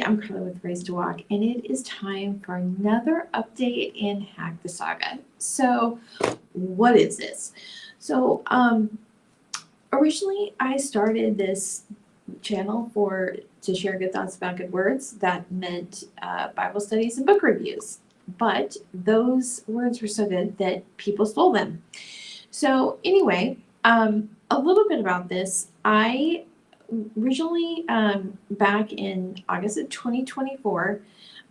I'm Carla with Raise to Walk, and it is time for another update in Hack the Saga. So, what is this? So, originally I started this channel to share good thoughts about good words. That meant Bible studies and book reviews. But those words were so good that people stole them. So, anyway, a little bit about this. I originally, back in August of 2024,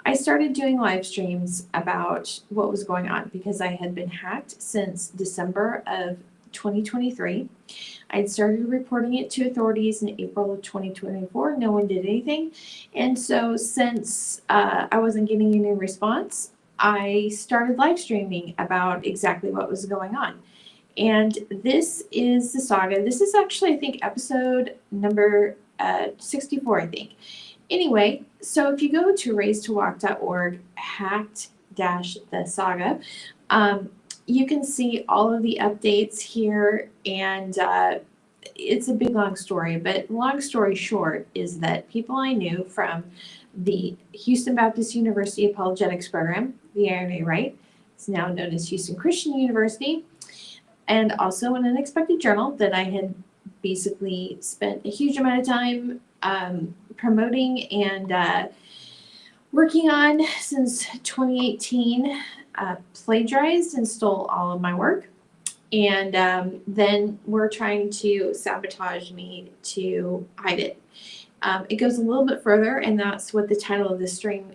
I started doing live streams about what was going on because I had been hacked since December of 2023. I had started reporting it to authorities in April of 2024. No one did anything. And so since I wasn't getting any response, I started live streaming about exactly what was going on. And this is the saga. This is actually, I think, episode number 64, I think. Anyway, so if you go to raisetowalk.org, hacked-the saga, you can see all of the updates here. And it's a big, long story. But long story short is that people I knew from the Houston Baptist University Apologetics Program, the IRA, right? It's now known as Houston Christian University. And also an unexpected journal that I had basically spent a huge amount of time promoting and working on since 2018, plagiarized and stole all of my work. And then we're trying to sabotage me to hide it. It goes a little bit further, and that's what the title of this stream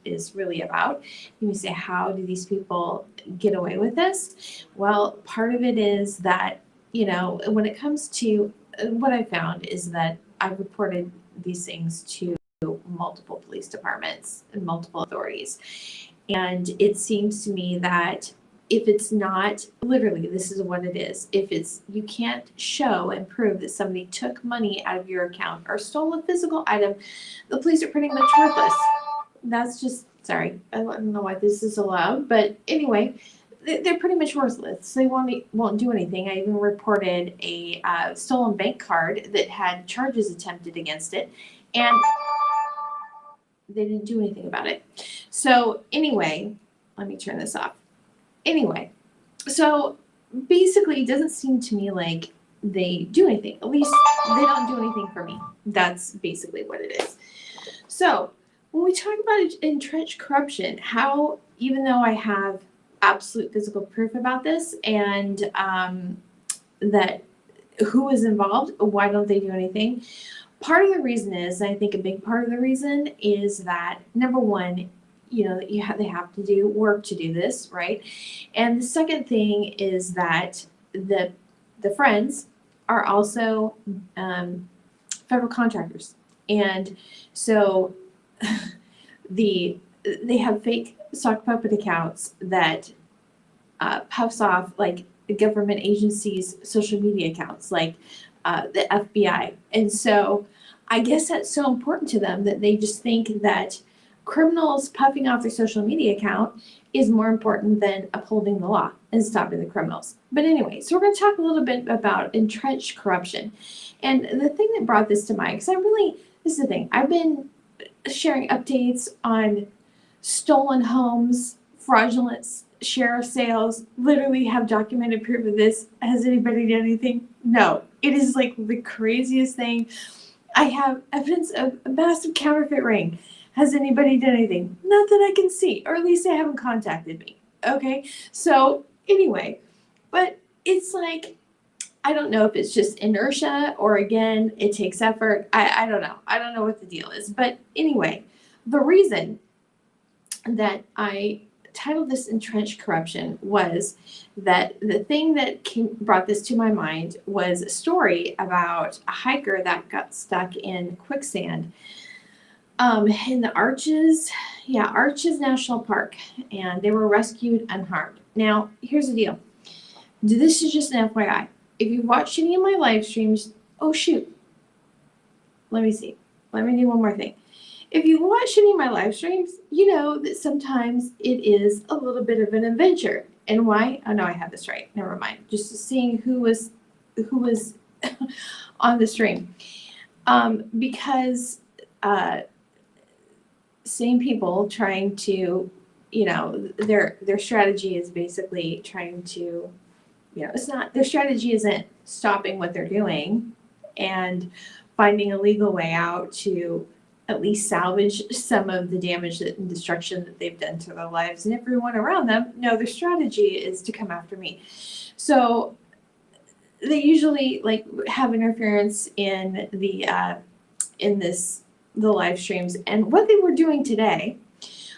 is really about. You say, how do these people get away with this? Well, part of it is that, when it comes to what I found is that I've reported these things to multiple police departments and multiple authorities. And it seems to me that if it's not, literally, this is what it is. If you can't show and prove that somebody took money out of your account or stole a physical item, the police are pretty much worthless. That's just, sorry, I don't know why this is allowed, but anyway, they're pretty much worthless. They won't do anything. I even reported a stolen bank card that had charges attempted against it, and they didn't do anything about it. So anyway, let me turn this off. Anyway, so basically it doesn't seem to me like they do anything. At least they don't do anything for me. That's basically what it is. So when we talk about entrenched corruption, how, even though I have absolute physical proof about this and that who is involved, why don't they do anything? Part of the reason is, and I think a big part of the reason is that, number one, they have to do work to do this, right? And the second thing is that the friends are also federal contractors, and so they have fake sock puppet accounts that puffs off like the government agencies' social media accounts, like the FBI, and so I guess that's so important to them that they just think that criminals puffing off their social media account is more important than upholding the law and stopping the criminals. But anyway, so we're going to talk a little bit about entrenched corruption. And the thing that brought this to mind, because this is the thing, I've been sharing updates on stolen homes, fraudulent sheriff sales, literally have documented proof of this. Has anybody done anything? No. It is like the craziest thing. I have evidence of a massive counterfeit ring. Has anybody done anything? Not that I can see, or at least they haven't contacted me. Okay, so anyway, but it's like, I don't know if it's just inertia or, again, it takes effort. I don't know. I don't know what the deal is. But anyway, the reason that I titled this Entrenched Corruption was that the thing that brought this to my mind was a story about a hiker that got stuck in quicksand in the Arches National Park, and they were rescued unharmed. Now, here's the deal. This is just an FYI. If you watch any of my live streams, oh shoot. Let me see. Let me do one more thing. If you watch any of my live streams, you know that sometimes it is a little bit of an adventure. And why? Oh no, I have this right. Never mind. Just seeing who was on the stream. Because same people trying to, their strategy is basically trying to, it's not, their strategy isn't stopping what they're doing and finding a legal way out to at least salvage some of the damage and destruction that they've done to their lives and everyone around them. No, their strategy is to come after me. So they usually like have interference in the live streams. And what they were doing today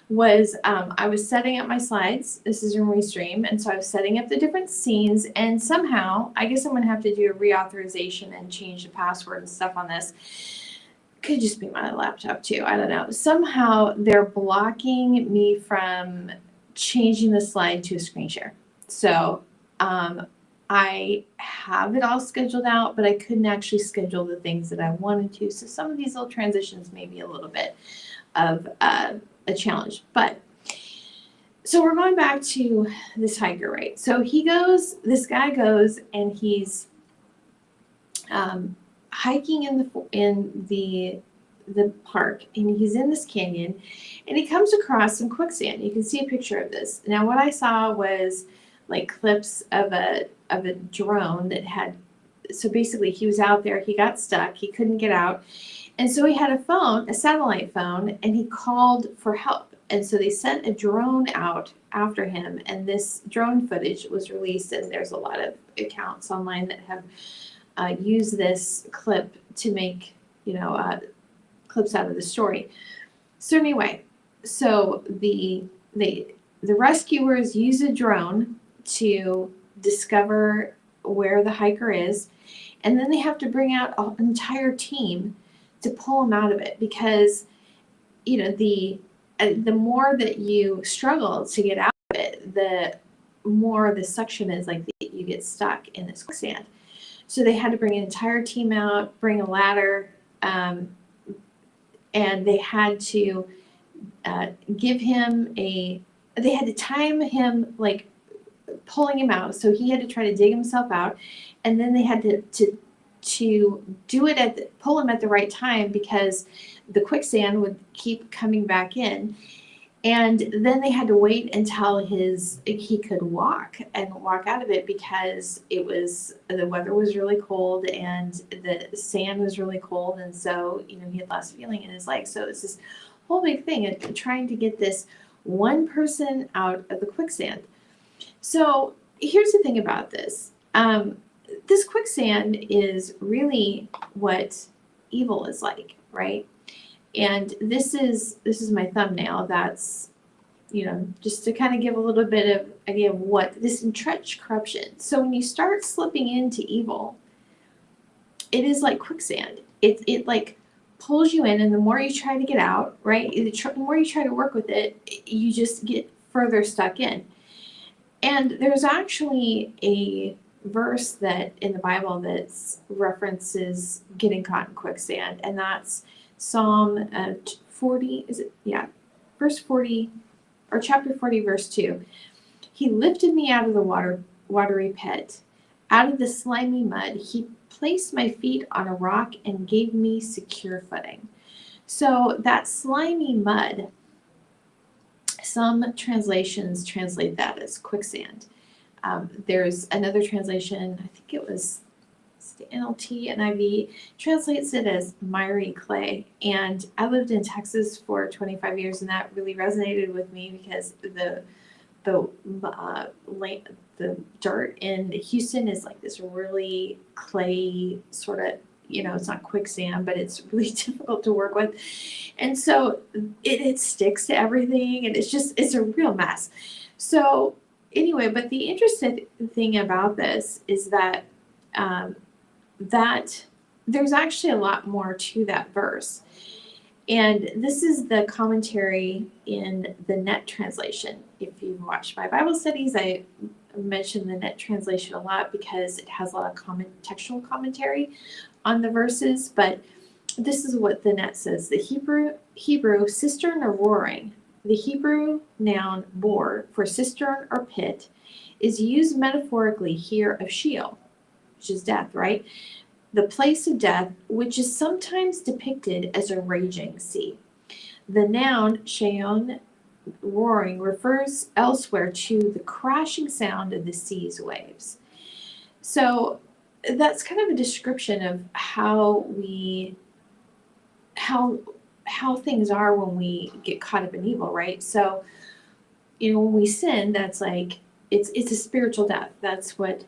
was I was setting up my slides. This is in Restream, and so I was setting up the different scenes, and somehow I guess I'm gonna have to do a reauthorization and change the password and stuff on this. Could just be my laptop too, I don't know. Somehow they're blocking me from changing the slide to a screen share. So I have it all scheduled out, but I couldn't actually schedule the things that I wanted to. So some of these little transitions may be a little bit of a challenge. But so we're going back to this hiker, right? So this guy goes and he's hiking in the park, and he's in this canyon, and he comes across some quicksand. You can see a picture of this. Now what I saw was like clips of a drone that had, so basically he was out there, he got stuck, he couldn't get out, and so he had a satellite phone, and he called for help. And so they sent a drone out after him, and this drone footage was released, and there's a lot of accounts online that have used this clip to make clips out of the story. So anyway, so the rescuers use a drone to discover where the hiker is, and then they have to bring out an entire team to pull him out of it, because the more that you struggle to get out of it, the more the suction is, like you get stuck in this quicksand. So they had to bring an entire team out, bring a ladder, and they had to give him they had to time him, like pulling him out. So he had to try to dig himself out, and then they had to do it pull him at the right time, because the quicksand would keep coming back in. And then they had to wait until he could walk out of it, because the weather was really cold and the sand was really cold, and so he had lost feeling in his legs. So it's this whole big thing of trying to get this one person out of the quicksand. So here's the thing about this. This quicksand is really what evil is like, right? And this is my thumbnail. That's, just to kind of give a little bit of idea of what this entrenched corruption. So when you start slipping into evil, it is like quicksand. It like pulls you in, and the more you try to get out, right? The more you try to work with it, you just get further stuck in. And there's actually a verse that in the Bible that references getting caught in quicksand, and that's Psalm 40, verse 40, or chapter 40, verse 2. He lifted me out of the watery pit, out of the slimy mud. He placed my feet on a rock and gave me secure footing. So that slimy mud, some translations translate that as quicksand. There's another translation, I think it was the NLT, NIV, translates it as miry clay. And I lived in Texas for 25 years, and that really resonated with me, because the dirt in Houston is like this really clay sort of, it's not quicksand, but it's really difficult to work with. And so it sticks to everything, and it's a real mess. So anyway, but the interesting thing about this is that that there's actually a lot more to that verse. And this is the commentary in the Net translation. If you've watched my Bible studies, I mention the Net translation a lot because it has a lot of textual commentary on the verses. But this is what the Net says. The Hebrew cistern or roaring, the Hebrew noun bore for cistern or pit, is used metaphorically here of Sheol, which is death, right? The place of death, which is sometimes depicted as a raging sea. The noun Sheon, roaring, refers elsewhere to the crashing sound of the sea's waves. So that's kind of a description of how things are when we get caught up in evil, right? So, when we sin, that's like it's a spiritual death. That's what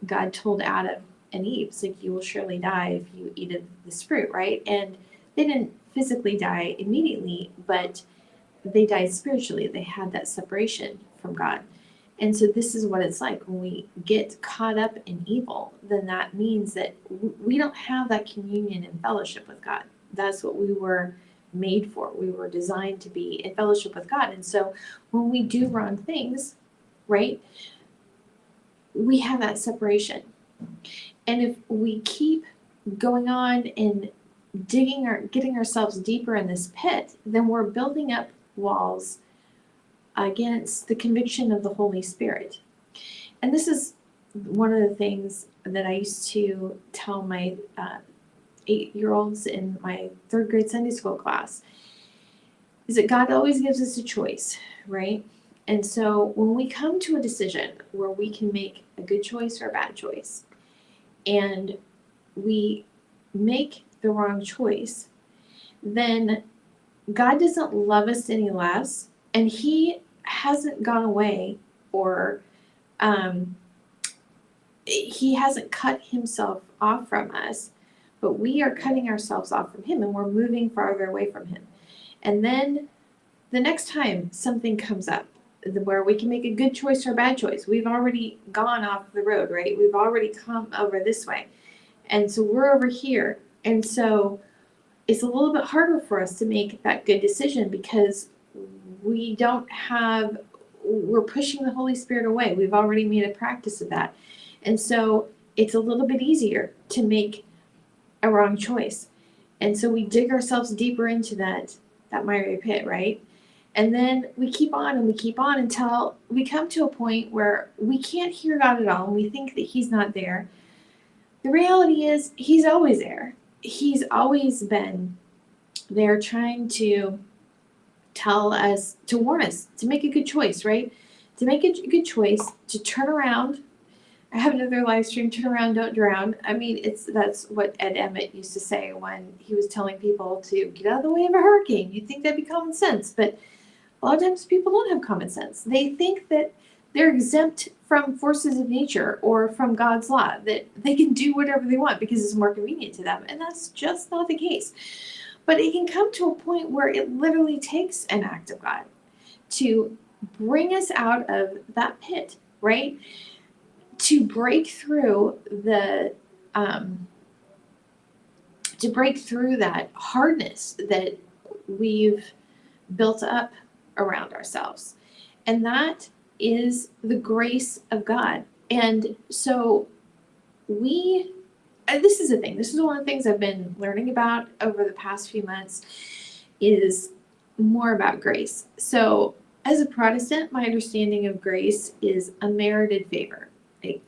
God told Adam and Eve. It's like, you will surely die if you eat of this fruit, right? And they didn't physically die immediately, but they died spiritually. They had that separation from God. And so this is what it's like when we get caught up in evil, then that means that we don't have that communion and fellowship with God. That's what we were made for. We were designed to be in fellowship with God. And so when we do wrong things, right, we have that separation. And if we keep going on and getting ourselves deeper in this pit, then we're building up walls against the conviction of the Holy Spirit. And this is one of the things that I used to tell my 8-year-olds in my 3rd grade Sunday school class, is that God always gives us a choice, right? And so when we come to a decision where we can make a good choice or a bad choice, and we make the wrong choice, then God doesn't love us any less, and He hasn't gone away, or He hasn't cut Himself off from us, but we are cutting ourselves off from Him, and we're moving farther away from Him. And then the next time something comes up where we can make a good choice or a bad choice, we've already gone off the road, right? We've already come over this way. And so we're over here. And so it's a little bit harder for us to make that good decision because we're pushing the Holy Spirit away. We've already made a practice of that. And so it's a little bit easier to make a wrong choice. And so we dig ourselves deeper into that miry pit, right? And then we keep on and we keep on until we come to a point where we can't hear God at all, and we think that He's not there. The reality is He's always there. He's always been there, trying to tell us, to warn us, to make a good choice, right? To make a good choice, to turn around. I have another live stream, turn around, don't drown. I mean, that's what Ed Emmett used to say when he was telling people to get out of the way of a hurricane. You'd think that'd be common sense, but a lot of times people don't have common sense. They think that they're exempt from forces of nature or from God's law, that they can do whatever they want because it's more convenient to them. And that's just not the case. But it can come to a point where it literally takes an act of God to bring us out of that pit, right? To break through that hardness that we've built up around ourselves. And that is the grace of God. And so this is the thing. This is one of the things I've been learning about over the past few months, is more about grace. So as a Protestant, my understanding of grace is unmerited favor. Like,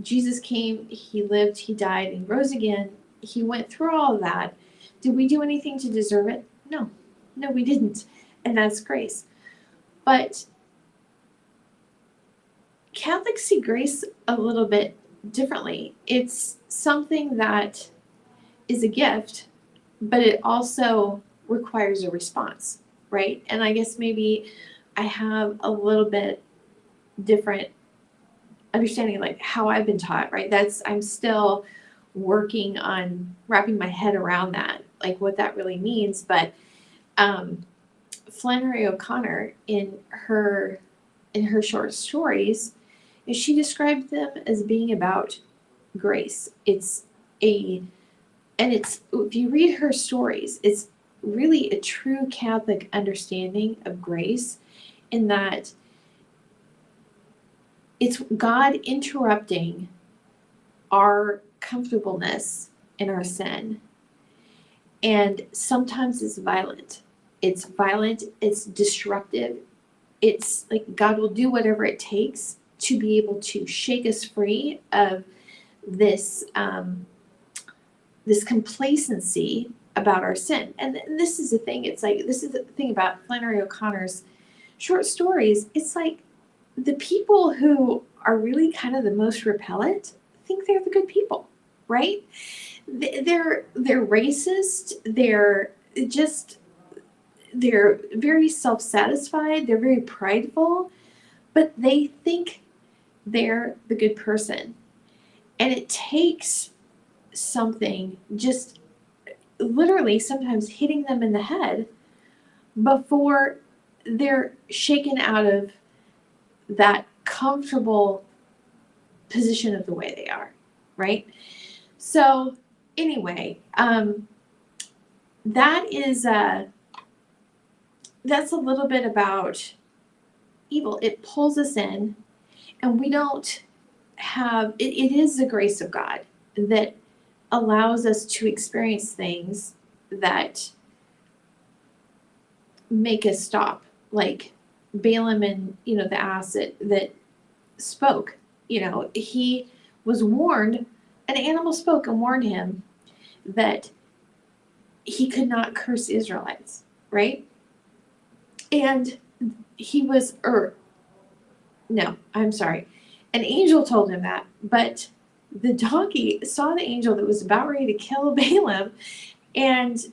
Jesus came, He lived, He died, and rose again. He went through all of that. Did we do anything to deserve it? No, we didn't. And that's grace. But Catholics see grace a little bit differently. It's something that is a gift, but it also requires a response, right? And I guess maybe I have a little bit different understanding, like how I've been taught, right? I'm still working on wrapping my head around that, like what that really means. But Flannery O'Connor, in her short stories, she described them as being about grace. If you read her stories, it's really a true Catholic understanding of grace, in that it's God interrupting our comfortableness in our sin. And sometimes it's violent. It's disruptive. It's like God will do whatever it takes to be able to shake us free of this complacency about our sin. And this is the thing. It's like, this is the thing about Flannery O'Connor's short stories. It's like the people who are really kind of the most repellent think they're the good people, right? They're racist. They're very self-satisfied. They're very prideful, but they think they're the good person. And it takes something, just literally sometimes hitting them in the head, before they're shaken out of that comfortable position of the way they are, right? So anyway, that is that's a little bit about evil. It pulls us in, and we don't have it. It is the grace of God that allows us to experience things that make us stop, like Balaam and the ass that spoke. He was warned. An animal spoke and warned him that he could not curse Israelites, right? And he was, no, I'm sorry. An angel told him that, but the donkey saw the angel that was about ready to kill Balaam and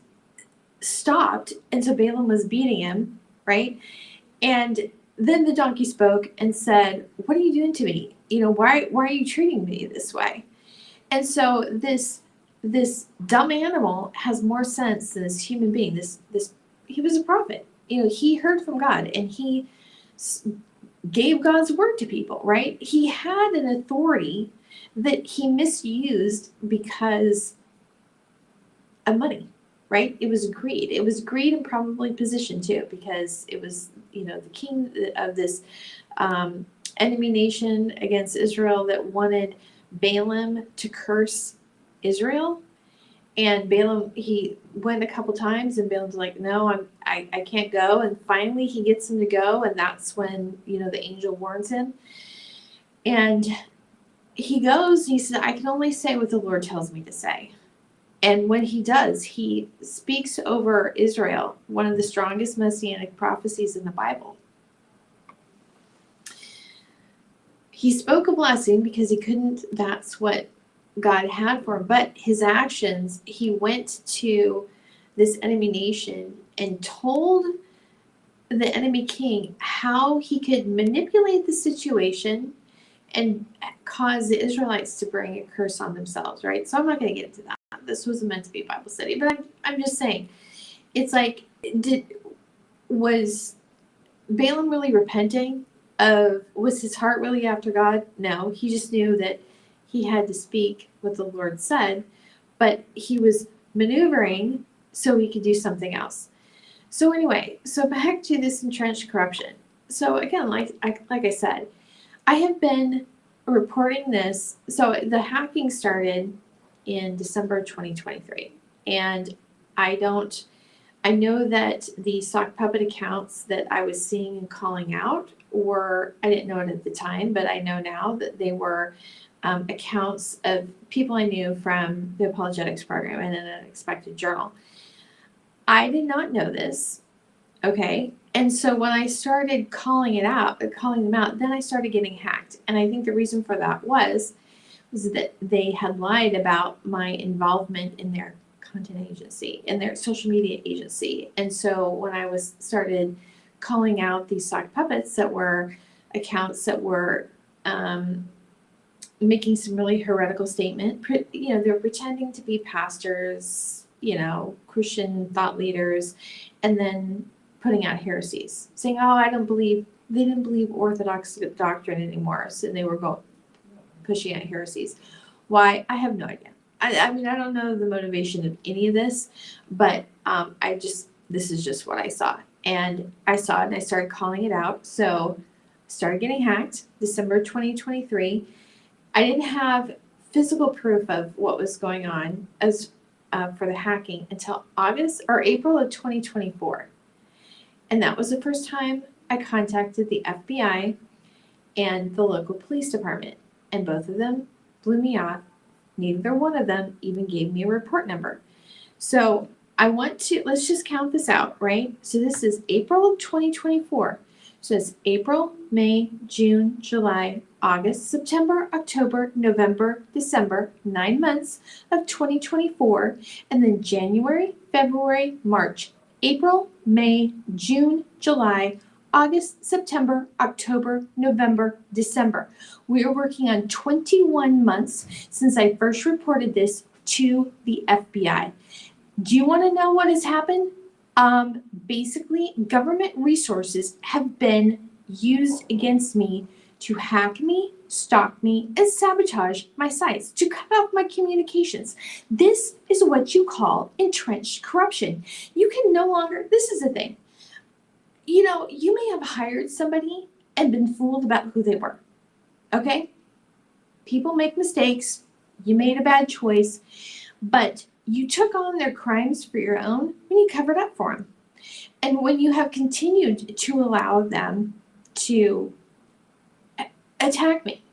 stopped. And so Balaam was beating him, right? And then the donkey spoke and said, "What are you doing to me? Why are you treating me this way?" And so this dumb animal has more sense than this human being. He was a prophet. He heard from God, and he gave God's word to people, right? He had an authority that he misused because of money, right? It was greed. It was greed and probably position too, because it was, the king of this enemy nation against Israel that wanted Balaam to curse Israel. And Balaam, he went a couple times, and Balaam's like, "No, I can't go." And finally he gets him to go, and that's when, the angel warns him. And he goes, and he said, "I can only say what the Lord tells me to say." And when he does, he speaks over Israel, one of the strongest messianic prophecies in the Bible. He spoke a blessing because he couldn't, that's what God had for him. But his actions, he went to this enemy nation and told the enemy king how he could manipulate the situation and cause the Israelites to bring a curse on themselves, right? So I'm not going to get into that. This wasn't meant to be a Bible study, but I'm just saying, it's like, was Balaam really repenting? Was his heart really after God? No, he just knew that he had to speak what the Lord said, but he was maneuvering so he could do something else. So anyway, so back to this entrenched corruption. So again, like I said, I have been reporting this. So the hacking started in December 2023, and I know that the sock puppet accounts that I was seeing and calling out I didn't know it at the time, but I know now that they were accounts of people I knew from the apologetics program and an unexpected journal. I did not know this, okay? And so when I started calling them out, then I started getting hacked. And I think the reason for that was that they had lied about my involvement in their content agency, in their social media agency. And so when I started calling out these sock puppets that were accounts that were making some really heretical statement, they're pretending to be pastors, Christian thought leaders, and then putting out heresies, saying, "Oh, they didn't believe Orthodox doctrine anymore," so they were pushing out heresies. Why? I have no idea. I mean, I don't know the motivation of any of this, but this is just what I saw. And I saw it, and I started calling it out. So started getting hacked December 2023. I didn't have physical proof of what was going on as for the hacking until April of 2024. And that was the first time I contacted the FBI and the local police department. And both of them blew me off. Neither one of them even gave me a report number. So let's just count this out, right? So this is April of 2024. So it's April, May, June, July, August, September, October, November, December, 9 months of 2024. And then January, February, March, April, May, June, July, August, September, October, November, December. We are working on 21 months since I first reported this to the FBI. Do you want to know what has happened? Basically, government resources have been used against me to hack me, stalk me, and sabotage my sites, to cut off my communications. This is what you call entrenched corruption. You can no longer, this is the thing. You know, you may have hired somebody and been fooled about who they were. Okay? People make mistakes. You made a bad choice. But you took on their crimes for your own and you covered up for them. And when you have continued to allow them to attack me,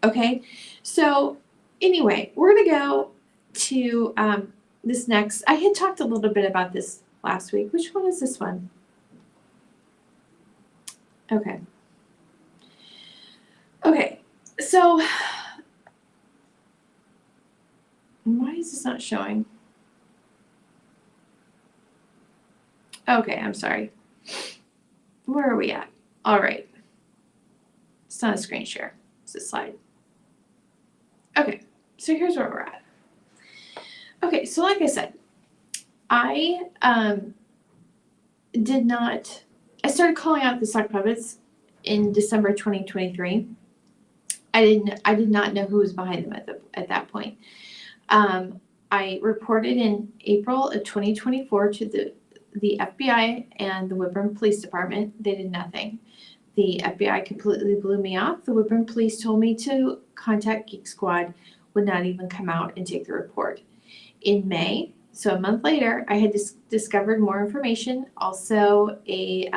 okay? So anyway, we're going to go to this next. I had talked a little bit about this last week. Which one is this one? Okay. Okay, so why is this not showing? Okay, I'm sorry. Where are we at? All right. It's not a screen share. It's a slide. Okay, so here's where we're at. Okay, so like I said, I started calling out the sock puppets in December 2023. I did not know who was behind them at that point. I reported in April of 2024 to the FBI and the Woodburn Police Department. They did nothing. The FBI completely blew me off. The Woodburn Police told me to contact Geek Squad, would not even come out and take the report. In May, so a month later, I had discovered more information. Also, it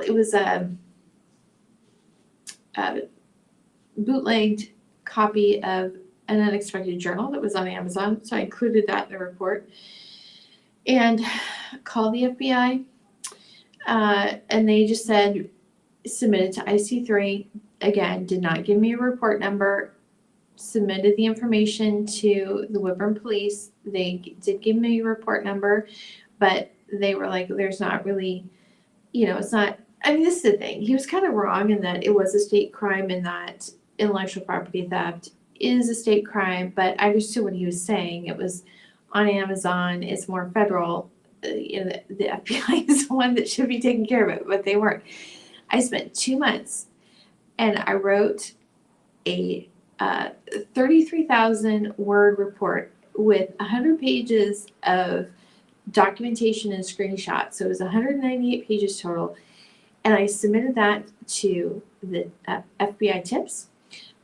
was a bootlegged copy of an unexpected journal that was on Amazon, so I included that in the report. And called the FBI, and they just said, submitted to IC3. Again, did not give me a report number. Submitted the information to the Woodburn Police. They did give me a report number, but they were like, there's not really, it's not, I mean, this is the thing. He was kind of wrong in that it was a state crime and that intellectual property theft is a state crime, but I understood what he was saying. It was on Amazon. It's more federal. The FBI is the one that should be taking care of it, but they weren't. I spent 2 months and I wrote a 33,000 word report with 100 pages of documentation and screenshots. So it was 198 pages total. And I submitted that to the FBI tips.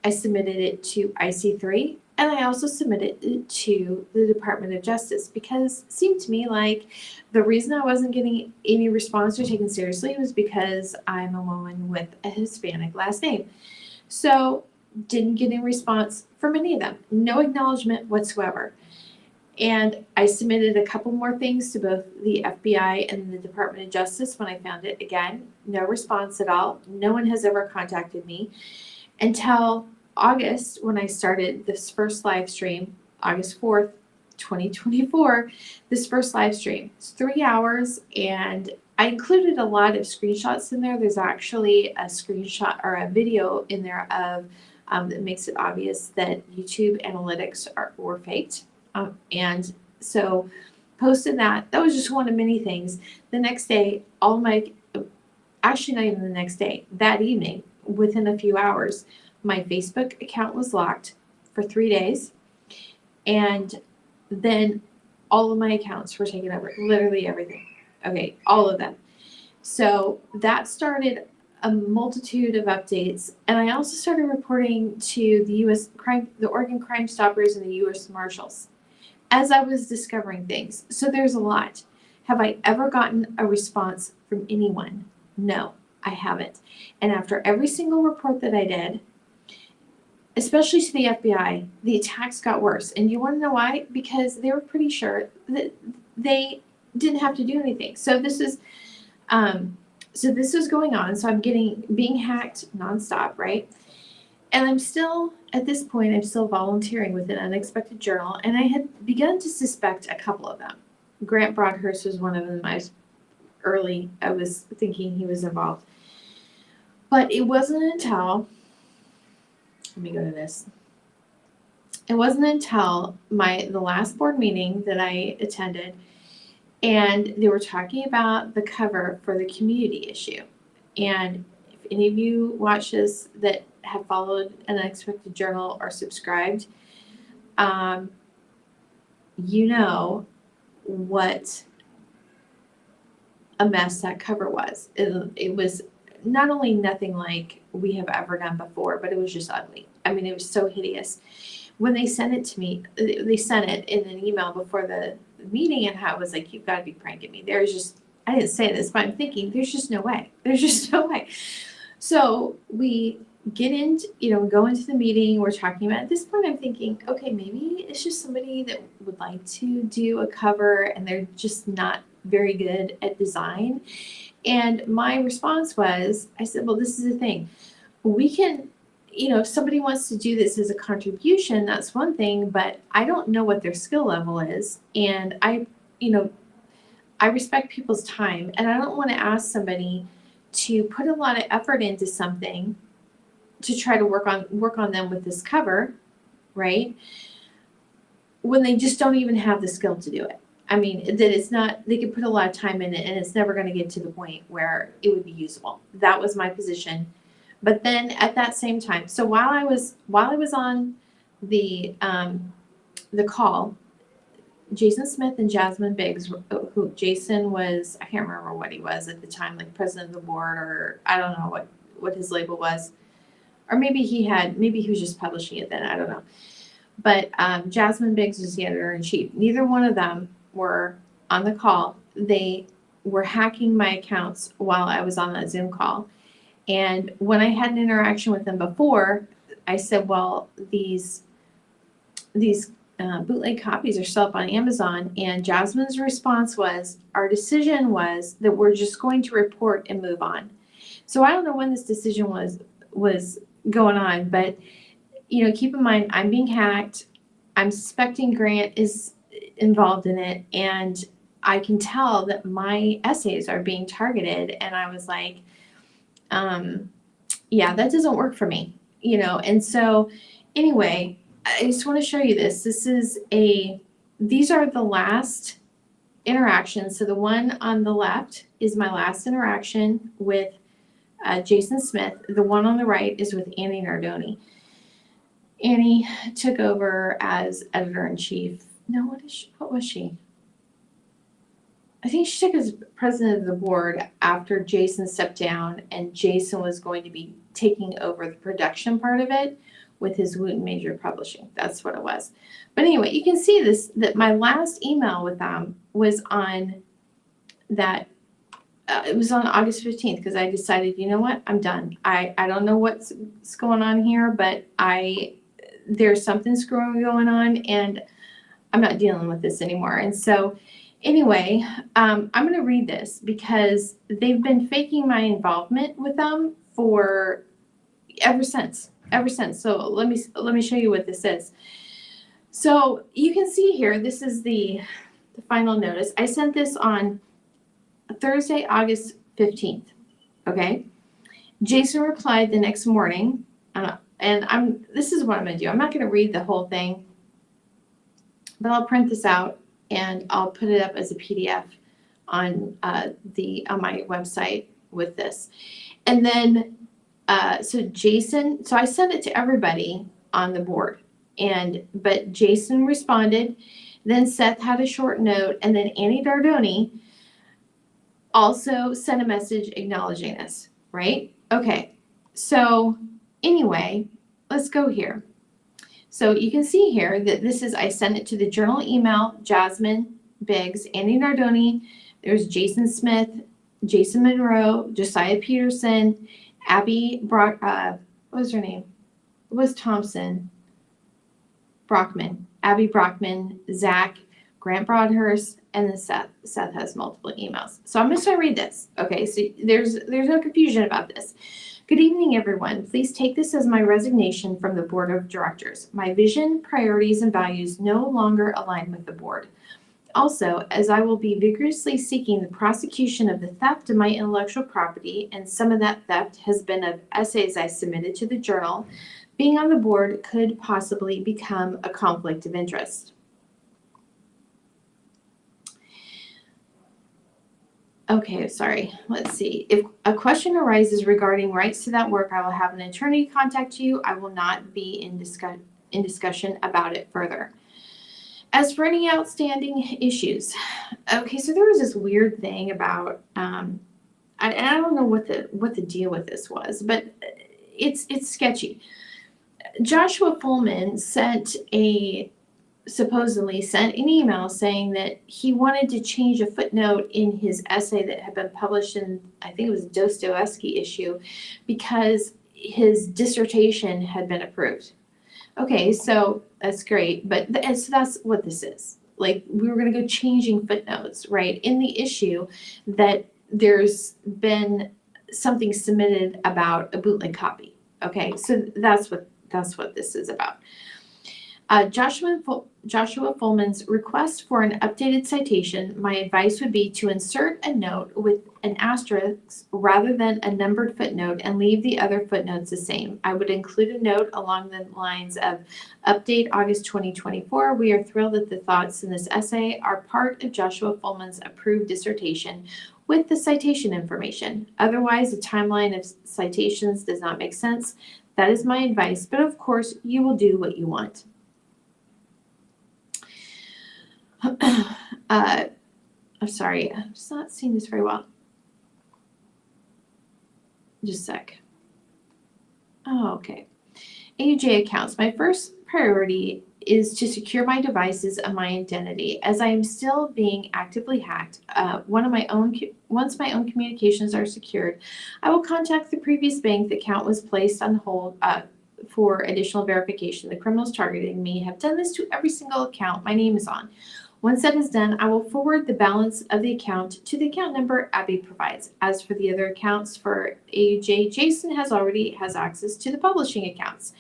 I submitted it to IC3, and I also submitted it to the Department of Justice because it seemed to me like the reason I wasn't getting any response or taken seriously was because I'm a woman with a Hispanic last name. So didn't get any response from any of them. No acknowledgement whatsoever. And I submitted a couple more things to both the FBI and the Department of Justice when I found it. Again, no response at all. No one has ever contacted me until August when I started this first live stream, August 4th, 2024, this first live stream. It's 3 hours and I included a lot of screenshots in there. There's actually a screenshot or a video in there of that makes it obvious that YouTube analytics were faked. And so posted that. That was just one of many things. The next day, actually not even the next day, that evening, within a few hours, my Facebook account was locked for 3 days. And then all of my accounts were taken over, literally everything. Okay, all of them. So that started a multitude of updates. And I also started reporting to the Oregon Crime Stoppers and the U.S. Marshals as I was discovering things. So there's a lot. Have I ever gotten a response from anyone? No, I haven't. And after every single report that I did, especially to the FBI, the attacks got worse. And you want to know why? Because they were pretty sure that they didn't have to do anything. So this is going on. So I'm being hacked nonstop, right? And I'm still, at this point, I'm still volunteering with an unexpected journal, and I had begun to suspect a couple of them. Grant Broadhurst was one of them. I was thinking he was involved. But it wasn't until, let me go to this. It wasn't until the last board meeting that I attended, and they were talking about the cover for the community issue. And if any of you watch this that have followed an unexpected journal or subscribed, you know what a mess that cover was. It was not only nothing like we have ever done before, but it was just ugly. I mean, it was so hideous. When they sent it to me, they sent it in an email before the meeting, and I was like, you've got to be pranking me. I didn't say this, but I'm thinking, there's just no way. There's just no way. So we go into the meeting, we're talking about, at this point I'm thinking, okay, maybe it's just somebody that would like to do a cover and they're just not very good at design. And my response was, I said, well, this is the thing. We can, if somebody wants to do this as a contribution, that's one thing, but I don't know what their skill level is. And I respect people's time, and I don't want to ask somebody to put a lot of effort into something to try to work on them with this cover, right? When they just don't even have the skill to do it. I mean, they could put a lot of time in it and it's never going to get to the point where it would be usable. That was my position. But then at that same time, so while I was on the call, Jason Smith and Jasmine Biggs, who Jason was, I can't remember what he was at the time, like president of the board, or I don't know what his label was. Or maybe he was just publishing it then, I don't know. But Jasmine Biggs was the editor-in-chief. Neither one of them were on the call. They were hacking my accounts while I was on that Zoom call. And when I had an interaction with them before, I said, well, these bootleg copies are still up on Amazon. And Jasmine's response was, our decision was that we're just going to report and move on. So I don't know when this decision was going on, but keep in mind, I'm being hacked. I'm suspecting Grant is involved in it, and I can tell that my essays are being targeted. And I was like, yeah, that doesn't work for me, And so anyway, I just want to show you this. These are the last interactions. So the one on the left is my last interaction with Jason Smith. The one on the right is with Annie Nardoni. Annie took over as editor-in-chief. No, what was she? I think she took as president of the board after Jason stepped down, and Jason was going to be taking over the production part of it with his Wooten Major Publishing. That's what it was. But anyway, you can see that my last email with them was on that. It was on August 15th because I decided, you know what, I'm done. I don't know what's going on here, but there's something screwy going on, and I'm not dealing with this anymore. And so anyway, I'm going to read this because they've been faking my involvement with them for ever since. So let me show you what this is. So you can see here, this is the final notice. I sent this on Thursday, August 15th. Okay. Jason replied the next morning, and this is what I'm going to do. I'm not going to read the whole thing, but I'll print this out and I'll put it up as a PDF on my website with this. And then, so I sent it to everybody on the board, but Jason responded. Then Seth had a short note, and then Annie Nardoni also sent a message acknowledging this, right? Okay, so anyway, let's go here. So you can see here that I sent it to the journal email, Jasmine Biggs, Annie Nardoni, there's Jason Smith, Jason Monroe, Josiah Peterson, Abby Brock, what was her name? was Thompson, Brockman, Abby Brockman, Zach, Grant Broadhurst, and then Seth. Seth has multiple emails. So I'm just going to read this. Okay, so there's no confusion about this. Good evening, everyone. Please take this as my resignation from the board of directors. My vision, priorities, and values no longer align with the board. Also, as I will be vigorously seeking the prosecution of the theft of my intellectual property, and some of that theft has been of essays I submitted to the journal, being on the board could possibly become a conflict of interest. Okay, sorry. Let's see. If a question arises regarding rights to that work, I will have an attorney contact you. I will not be in discussion about it further. As for any outstanding issues, okay, so there was this weird thing about I don't know what the deal with this was, but it's sketchy. Joshua Pullman supposedly sent an email saying that he wanted to change a footnote in his essay that had been published in, I think it was a Dostoevsky issue, because his dissertation had been approved. Okay, so that's great, but so that's what this is. Like, we were going to go changing footnotes, right, in the issue that there's been something submitted about a bootleg copy. Okay, so that's what this is about. Joshua Fullman's request for an updated citation, my advice would be to insert a note with an asterisk rather than a numbered footnote and leave the other footnotes the same. I would include a note along the lines of update August 2024. We are thrilled that the thoughts in this essay are part of Joshua Fullman's approved dissertation with the citation information. Otherwise, a timeline of citations does not make sense. That is my advice, but of course, you will do what you want. I'm sorry, I'm just not seeing this very well. Just a sec. Oh, okay. AUJ accounts. My first priority is to secure my devices and my identity, as I am still being actively hacked. Once my own communications are secured, I will contact the previous bank the account was placed on hold for additional verification. The criminals targeting me have done this to every single account my name is on. Once that is done, I will forward the balance of the account to the account number Abby provides. As for the other accounts for AUJ, Jason has access to the publishing accounts.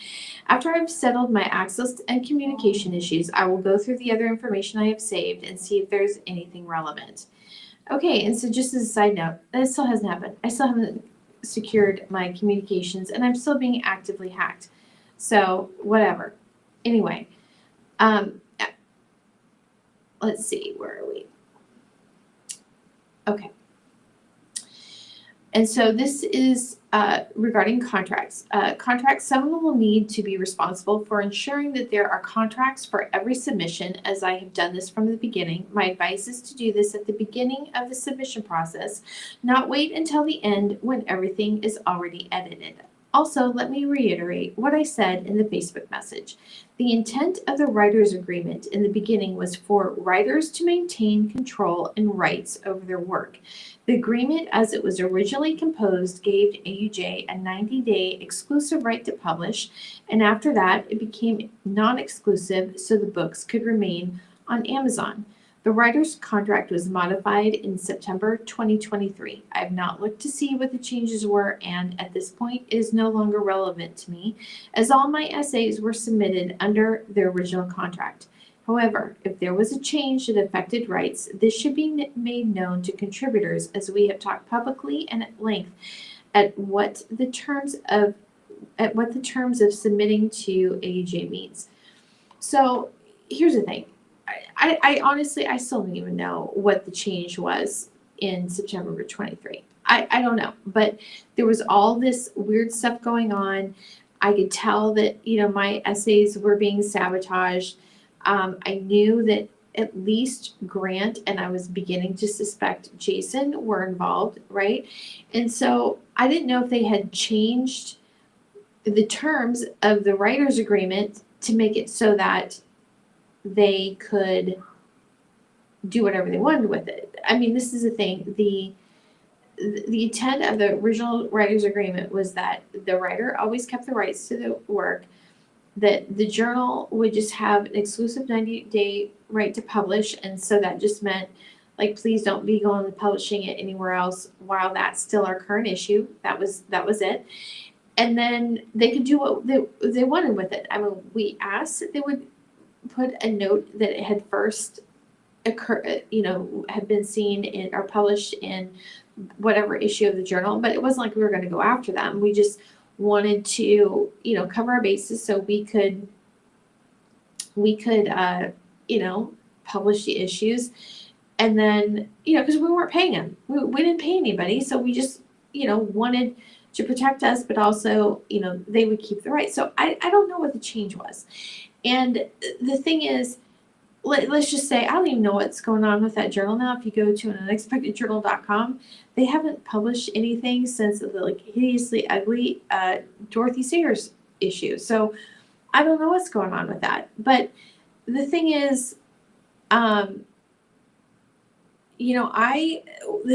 After I've settled my access and communication issues, I will go through the other information I have saved and see if there's anything relevant. Okay, and so just as a side note, that still hasn't happened. I still haven't secured my communications, and I'm still being actively hacked. So, whatever. Anyway, let's see, where are we? Okay. And so this is regarding contracts. Contracts, someone will need to be responsible for ensuring that there are contracts for every submission, as I have done this from the beginning. My advice is to do this at the beginning of the submission process, not wait until the end when everything is already edited. Also, let me reiterate what I said in the Facebook message. The intent of the writer's agreement in the beginning was for writers to maintain control and rights over their work. The agreement, as it was originally composed, gave AUJ a 90-day exclusive right to publish, and after that, it became non-exclusive so the books could remain on Amazon. The writer's contract was modified in September 2023. I have not looked to see what the changes were, and at this point, it is no longer relevant to me, as all my essays were submitted under the original contract. However, if there was a change that affected rights, this should be made known to contributors, as we have talked publicly and at length at what the terms of submitting to AUJ means. So here's the thing. I honestly, I still don't even know what the change was in September 23. I don't know, but there was all this weird stuff going on. I could tell that, my essays were being sabotaged. I knew that at least Grant and I was beginning to suspect Jason were involved, right? And so I didn't know if they had changed the terms of the writer's agreement to make it so that they could do whatever they wanted with it. I mean, this is the thing. The intent of the original writer's agreement was that the writer always kept the rights to the work, that the journal would just have an exclusive 90-day right to publish. And so that just meant, like, please don't be going and publishing it anywhere else while that's still our current issue. That was it. And then they could do what they wanted with it. I mean, we asked that they would put a note that it had first had been seen in or published in whatever issue of the journal, but it wasn't like we were going to go after them. We just wanted to, cover our bases so we could publish the issues. And then, because we weren't paying them. We didn't pay anybody. So we just, wanted to protect us, but also, they would keep the right. So I don't know what the change was. And the thing is, let's just say, I don't even know what's going on with that journal now. If you go to an unexpectedjournal.com, they haven't published anything since the hideously ugly Dorothy Sayers issue. So I don't know what's going on with that. But the thing is, the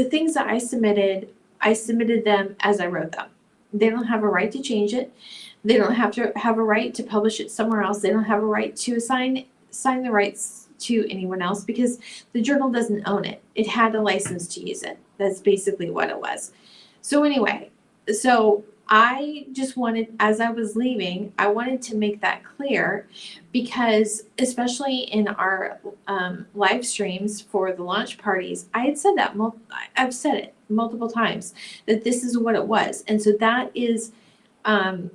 things that I submitted them as I wrote them. They don't have a right to change it. They don't have to have a right to publish it somewhere else. They don't have a right to assign the rights to anyone else because the journal doesn't own it. It had a license to use it. That's basically what it was. So anyway, I just wanted, as I was leaving, I wanted to make that clear because especially in our live streams for the launch parties, I had said that, I've said it multiple times, that this is what it was. And so that is, that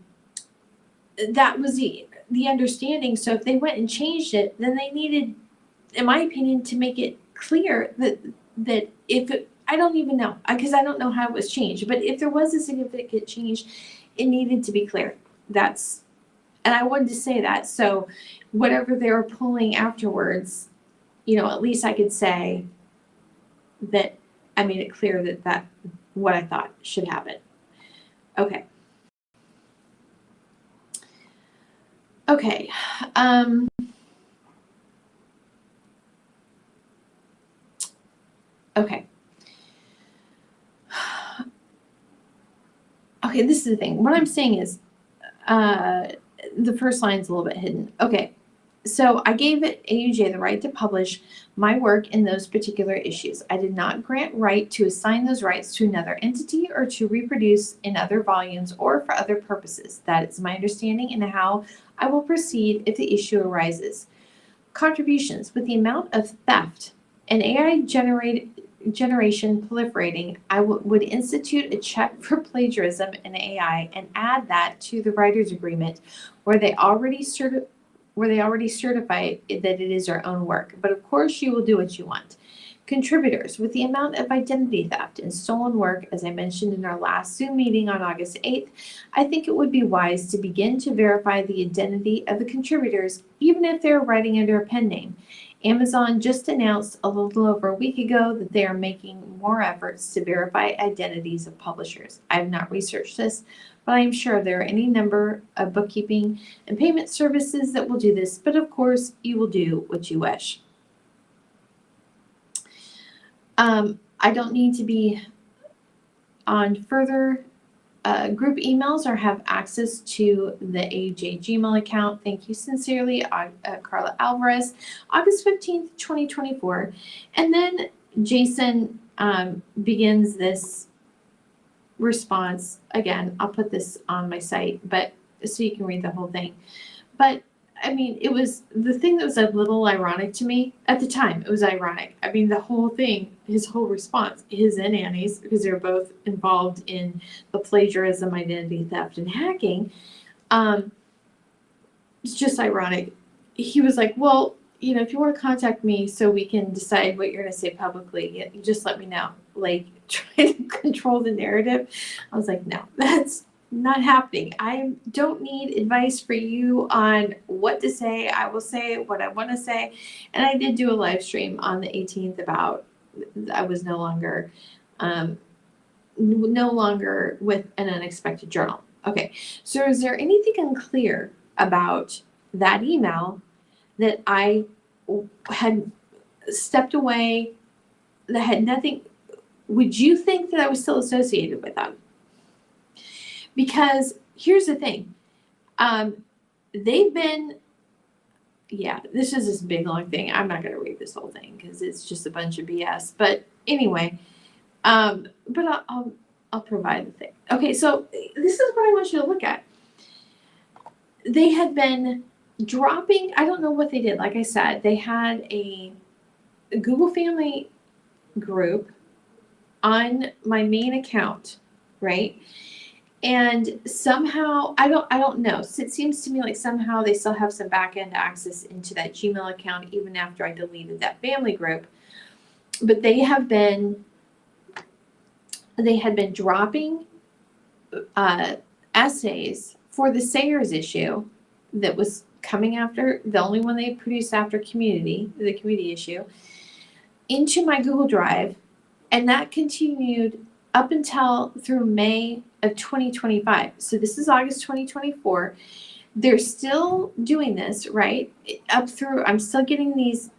was the understanding. So if they went and changed it, then they needed, in my opinion, to make it clear that if it, I don't even know, because I don't know how it was changed, but if there was a significant change, it needed to be clear. And I wanted to say that. So whatever they were pulling afterwards, at least I could say that I made it clear that what I thought should happen. Okay. Okay. Okay. Okay, this is the thing. What I'm saying is, the first line's a little bit hidden. Okay, so I gave AUJ the right to publish my work in those particular issues. I did not grant right to assign those rights to another entity or to reproduce in other volumes or for other purposes. That is my understanding and how I will proceed if the issue arises. Contributions. With the amount of theft and AI generation proliferating, I would institute a check for plagiarism in AI and add that to the writer's agreement where they already certify that it is their own work. But of course, you will do what you want. Contributors. With the amount of identity theft and stolen work, as I mentioned in our last Zoom meeting on August 8th, I think it would be wise to begin to verify the identity of the contributors, even if they're writing under a pen name. Amazon just announced a little over a week ago that they are making more efforts to verify identities of publishers. I have not researched this, but I am sure there are any number of bookkeeping and payment services that will do this, but of course, you will do what you wish. I don't need to be on further group emails or have access to the AJ Gmail account. Thank you sincerely, Carla Alvarez, August 15th, 2024. And then Jason begins this response. Again, I'll put this on my site, but so you can read the whole thing. But I mean, it was the thing that was a little ironic to me at the time. It was ironic. I mean, the whole thing, his whole response, his and Annie's, because they're both involved in the plagiarism, identity theft, and hacking. It's just ironic. He was like, well, if you want to contact me so we can decide what you're going to say publicly, you just let me know. Like, trying to control the narrative. I was like, no, that's not happening. I don't need advice for you on what to say. I will say what I want to say. And I did do a live stream on the 18th about I was no longer with an unexpected journal. Okay, so is there anything unclear about that email that I had stepped away, that had nothing? Would you think that I was still associated with them? Because here's the thing. they've been, yeah, this is this big long thing. I'm not going to read this whole thing because it's just a bunch of BS. But anyway, but I'll provide the thing. Okay, so this is what I want you to look at. They had been dropping, I don't know what they did. Like I said, they had a Google Family group on my main account, right? And somehow, I don't know. So it seems to me like somehow they still have some back end access into that Gmail account even after I deleted that family group. But they had been dropping essays for the Sayers issue that was coming after, the only one they produced after the community issue, into my Google Drive. And that continued up until through May of 2025. So this is August 2024. They're still doing this, right? Up through, I'm still getting these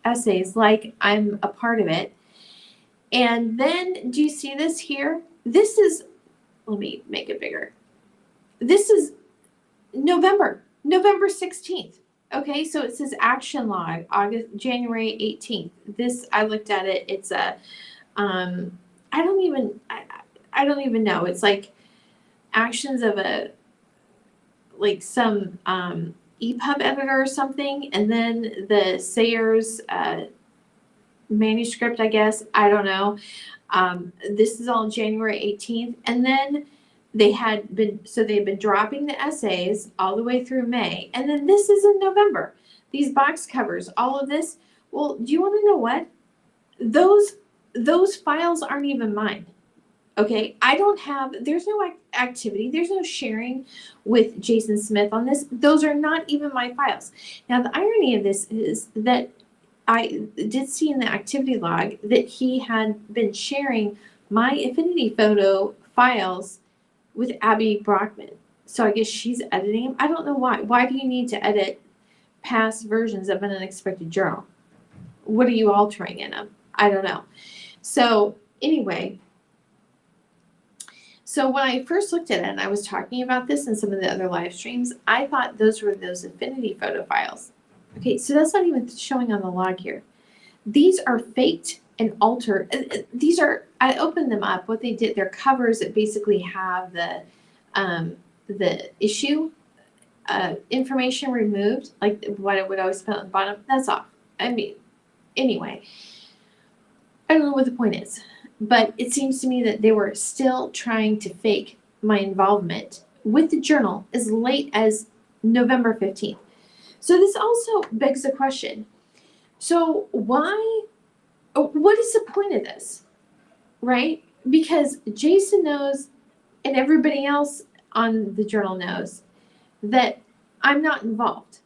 essays like I'm a part of it. And then, do you see this here? This is, let me make it bigger. This is November 16th. Okay, so it says action log, January 18th. This, I looked at it. It's a, I don't even know. It's like actions of a, like some EPUB editor or something, and then the Sayers manuscript, I guess. I don't know. This is all January 18th, and then they've been dropping the essays all the way through May, and then this is in November. These box covers, all of this. Well, do you want to know what? Those files aren't even mine. Okay, there's no activity, there's no sharing with Jason Smith on this. Those are not even my files. Now, the irony of this is that I did see in the activity log that he had been sharing my Affinity photo files with Abby Brockman. So I guess she's editing them. I don't know why. Why do you need to edit past versions of an unexpected journal? What are you altering in them? I don't know. So anyway, so when I first looked at it and I was talking about this in some of the other live streams, I thought those were those Affinity photo files. Okay, so that's not even showing on the log here. These are faked and altered. These are, I opened them up. What they did, they're covers that basically have the issue information removed, like what I would always put on the bottom. That's off. I mean, anyway, I don't know what the point is, but it seems to me that they were still trying to fake my involvement with the journal as late as November 15th. So this also begs the question. So what is the point of this, right? Because Jason knows and everybody else on the journal knows that I'm not involved,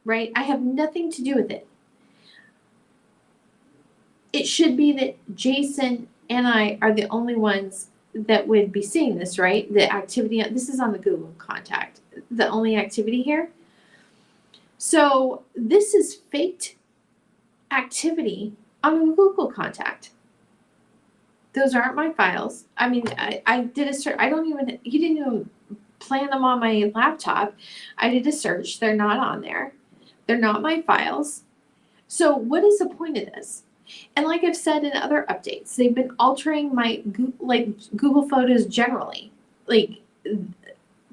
right? I have nothing to do with it. It should be that Jason and I are the only ones that would be seeing this, right? The activity, this is on the Google contact, the only activity here. So this is faked activity on a Google contact. Those aren't my files. I mean, I did a search. You didn't even plan them on my laptop. I did a search. They're not on there. They're not my files. So what is the point of this? And like I've said in other updates, they've been altering my Google Photos generally, like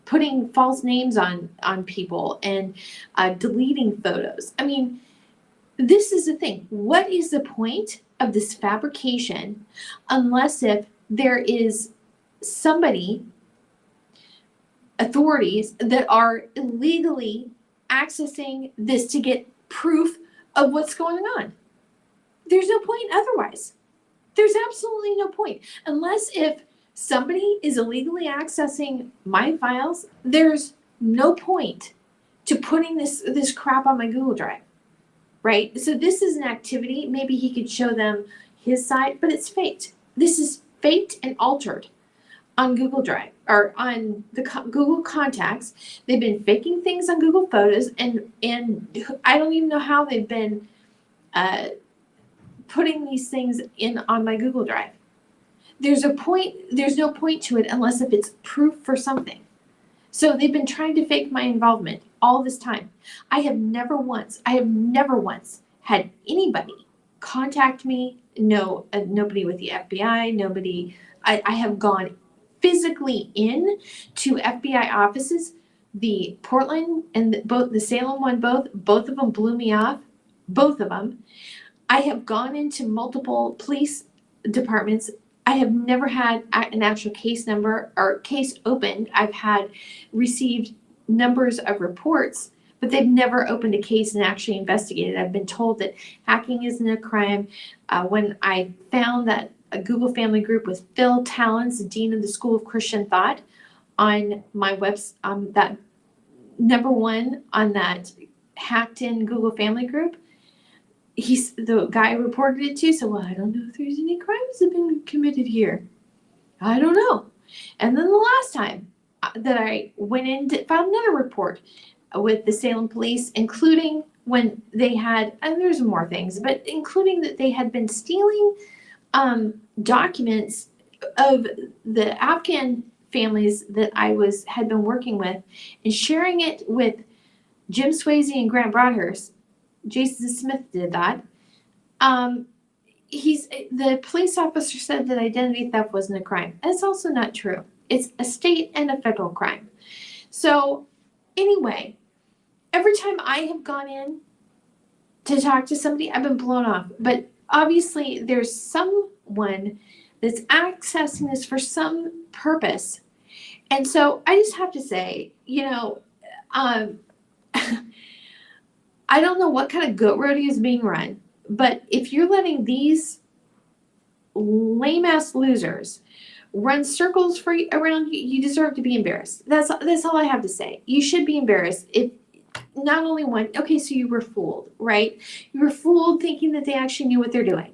putting false names on people and deleting photos. I mean, this is the thing. What is the point of this fabrication unless if there is somebody, authorities that are illegally accessing this to get proof of what's going on? There's no point otherwise. There's absolutely no point. Unless if somebody is illegally accessing my files, there's no point to putting this crap on my Google Drive, right? So this is an activity. Maybe he could show them his side, but it's faked. This is faked and altered on Google Drive or on the Google contacts. They've been faking things on Google Photos, and I don't even know how they've been putting these things in on my Google Drive. There's no point to it unless if it's proof for something. So they've been trying to fake my involvement all this time. I have never once had anybody contact me. No, nobody with the FBI, nobody. I have gone physically in to FBI offices. The Portland and both the Salem one, both of them blew me off. Both of them. I have gone into multiple police departments. I have never had an actual case number or case opened. I've had received numbers of reports, but they've never opened a case and actually investigated. I've been told that hacking isn't a crime. When I found that a Google family group with Phil Talens, Dean of the School of Christian Thought, on my website, that number one on that hacked in Google family group, the guy reported it to, so well, I don't know if there's any crimes that have been committed here. I don't know. And then the last time that I went in, found another report with the Salem police, including when they had, and there's more things, but including that they had been stealing documents of the Afghan families that I had been working with and sharing it with Jim Swayze and Grant Broadhurst. Jason Smith did that. The police officer said that identity theft wasn't a crime. That's also not true. It's a state and a federal crime. So anyway, every time I have gone in to talk to somebody, I've been blown off. But obviously there's someone that's accessing this for some purpose. And so I just have to say, I don't know what kind of goat rodeo is being run, but if you're letting these lame-ass losers run circles around you, you deserve to be embarrassed. That's all I have to say. You should be embarrassed. If not only one, okay, so you were fooled, right? You were fooled thinking that they actually knew what they're doing.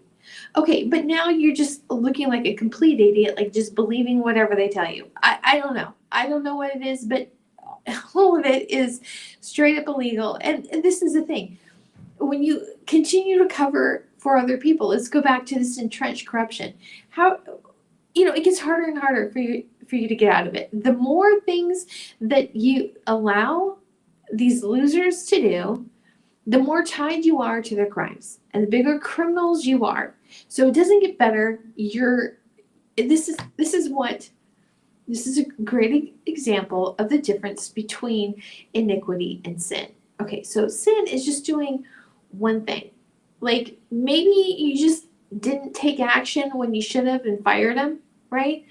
Okay, but now you're just looking like a complete idiot, like just believing whatever they tell you. I don't know. I don't know what it is, but all of it is straight up illegal. And this is the thing. When you continue to cover for other people, let's go back to this entrenched corruption. How, it gets harder and harder for you to get out of it. The more things that you allow these losers to do, the more tied you are to their crimes and the bigger criminals you are. So it doesn't get better. This is a great example of the difference between iniquity and sin. Okay, so sin is just doing one thing. Like maybe you just didn't take action when you should have and fired them, right?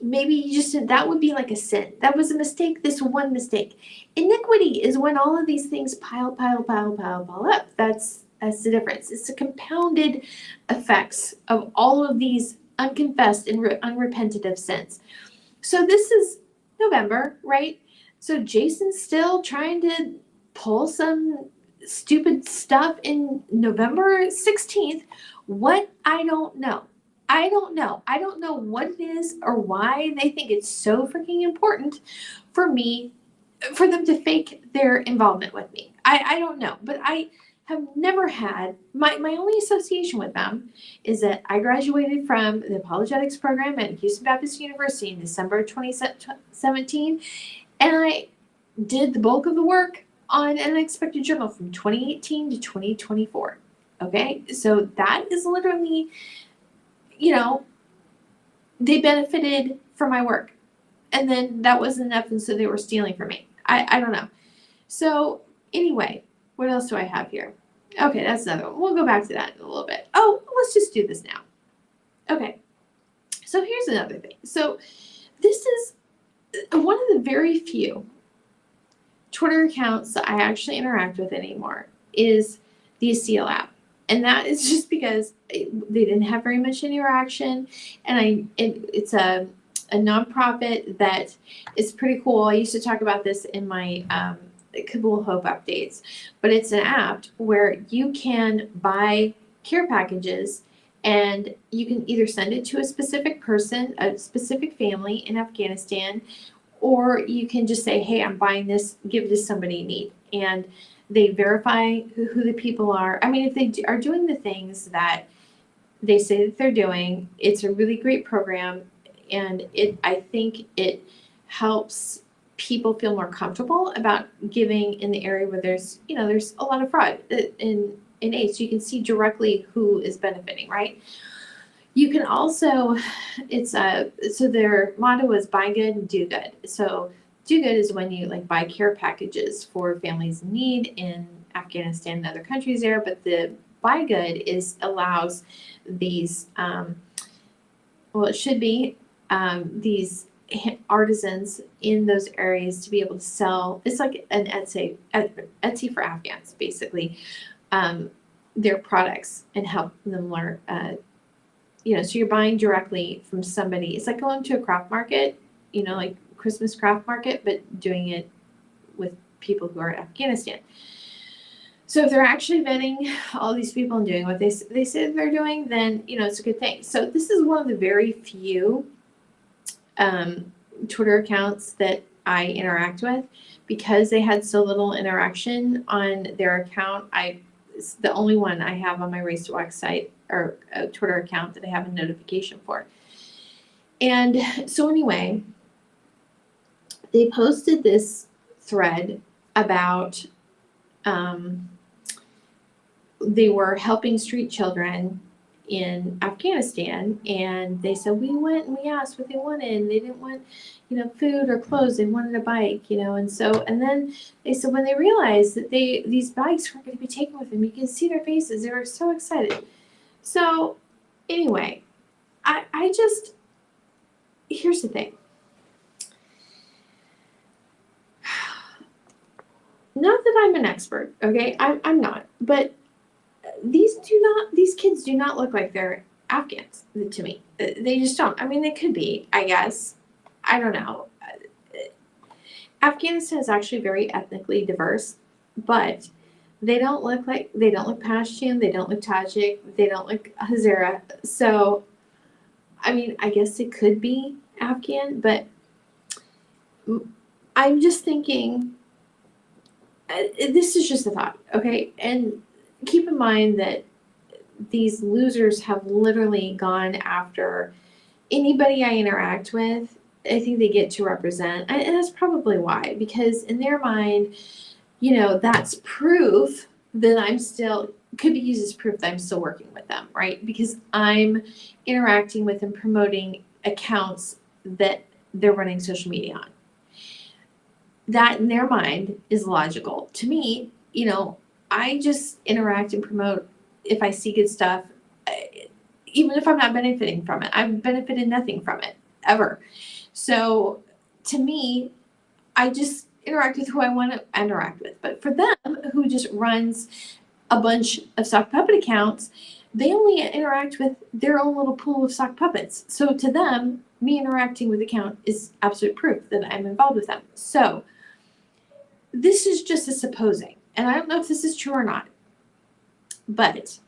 Maybe you just didn't. That would be like a sin. That was a mistake, this one mistake. Iniquity is when all of these things pile up. That's the difference. It's the compounded effects of all of these unconfessed and unrepentant sins. So this is November, right? So Jason's still trying to pull some stupid stuff in November 16th. What? I don't know. I don't know what it is or why they think it's so freaking important for them to fake their involvement with me. I don't know, but I have never had, my only association with them is that I graduated from the apologetics program at Houston Baptist University in December 2017, and I did the bulk of the work on an unexpected journal from 2018 to 2024. Okay, so that is literally, they benefited from my work, and then that wasn't enough, and so they were stealing from me. I don't know. So anyway, what else do I have here? Okay, that's another one. We'll go back to that in a little bit. Oh, let's just do this now. Okay, so here's another thing. So this is one of the very few Twitter accounts that I actually interact with anymore is the Seal app. And that is just because they didn't have very much interaction, and it's a nonprofit that is pretty cool. I used to talk about this in my Kabul Hope updates, but it's an app where you can buy care packages, and you can either send it to a specific person, a specific family in Afghanistan, or you can just say, hey, I'm buying this, give it to somebody in need. And they verify who the people are. I mean, if they are doing the things that they say that they're doing, it's a really great program, and I think it helps people feel more comfortable about giving in the area where there's a lot of fraud in aid. So you can see directly who is benefiting, right? You can also, so their motto is buy good and do good. So do good is when you like buy care packages for families in need in Afghanistan and other countries there, but the buy good allows these, it should be these artisans in those areas to be able to sell. It's like an Etsy for Afghans, basically, their products and help them learn. So you're buying directly from somebody. It's like going to a craft market, like Christmas craft market, but doing it with people who are in Afghanistan. So if they're actually vetting all these people and doing what they say they're doing, then, it's a good thing. So this is one of the very few Twitter accounts that I interact with, because they had so little interaction on their account. It's the only one I have on my Race to Wax site, or a Twitter account, that I have a notification for. And so anyway, they posted this thread about they were helping street children in Afghanistan, and they said, we went and we asked what they wanted, and they didn't want food or clothes, they wanted a bike, and then they said when they realized that these bikes were going to be taken with them, you can see their faces, they were so excited. So anyway, I just, here's the thing. Not that I'm an expert, okay? I'm not, but these kids do not look like they're Afghans to me. They just don't. I mean, they could be, I guess. I don't know. Afghanistan is actually very ethnically diverse, but they don't look Pashtun, they don't look Tajik, they don't look Hazara. So, I mean, I guess it could be Afghan, but I'm just thinking, this is just a thought, okay? And keep in mind that these losers have literally gone after anybody I interact with. I think they get to represent, and that's probably why, because in their mind, that's proof that I'm still, could be used as proof that I'm still working with them, right? Because I'm interacting with and promoting accounts that they're running social media on. That in their mind is logical. To me, I just interact and promote if I see good stuff, even if I'm not benefiting from it. I've benefited nothing from it, ever. So to me, I just interact with who I want to interact with. But for them, who just runs a bunch of sock puppet accounts, they only interact with their own little pool of sock puppets. So to them, me interacting with the account is absolute proof that I'm involved with them. So this is just a supposing, and I don't know if this is true or not, but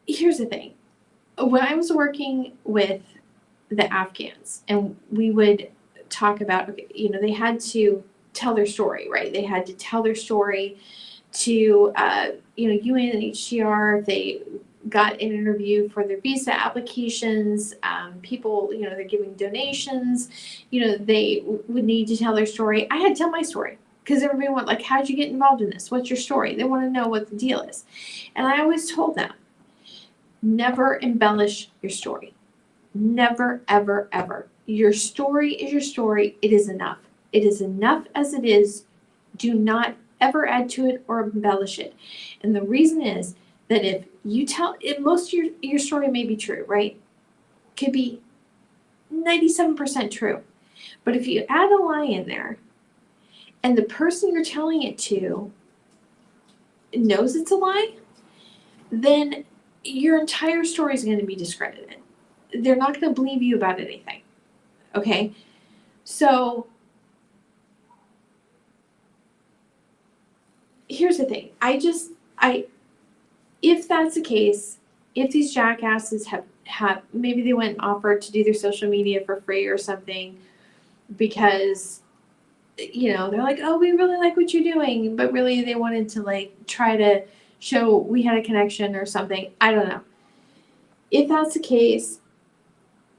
here's the thing. When I was working with the Afghans, and we would talk about, they had to tell their story, right? They had to tell their story to, UNHCR. If they got an interview for their visa applications, people, they're giving donations, they would need to tell their story. I had to tell my story, because everybody went like, how'd you get involved in this? What's your story? They want to know what the deal is. And I always told them, never embellish your story. Never, ever, ever. Your story is your story. It is enough. It is enough as it is. Do not ever add to it or embellish it. And the reason is that if you tell it, most of your story may be true, right? Could be 97% true. But if you add a lie in there, and the person you're telling it to knows it's a lie, then your entire story is going to be discredited. They're not going to believe you about anything. Okay? So here's the thing. If that's the case, if these jackasses have maybe they went and offered to do their social media for free or something, because they're like, oh, we really like what you're doing, but really they wanted to like try to show we had a connection or something. I don't know. if that's the case,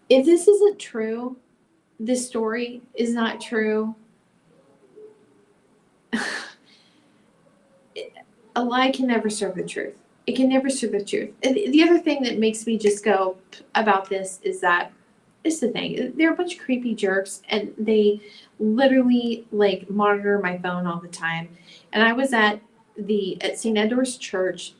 if this isn't true, this story is not true, a lie can never serve the truth. It can never serve the truth. And the other thing that makes me just go about this is that it's the thing. They're a bunch of creepy jerks, and they literally like monitor my phone all the time. And I was at St. Edward's Church,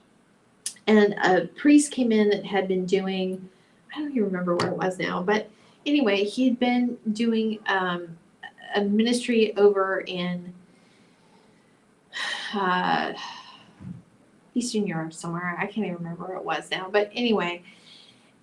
and a priest came in that had been doing, I don't even remember where it was now, but anyway, he'd been doing a ministry over in Eastern Europe somewhere. I can't even remember where it was now, but anyway.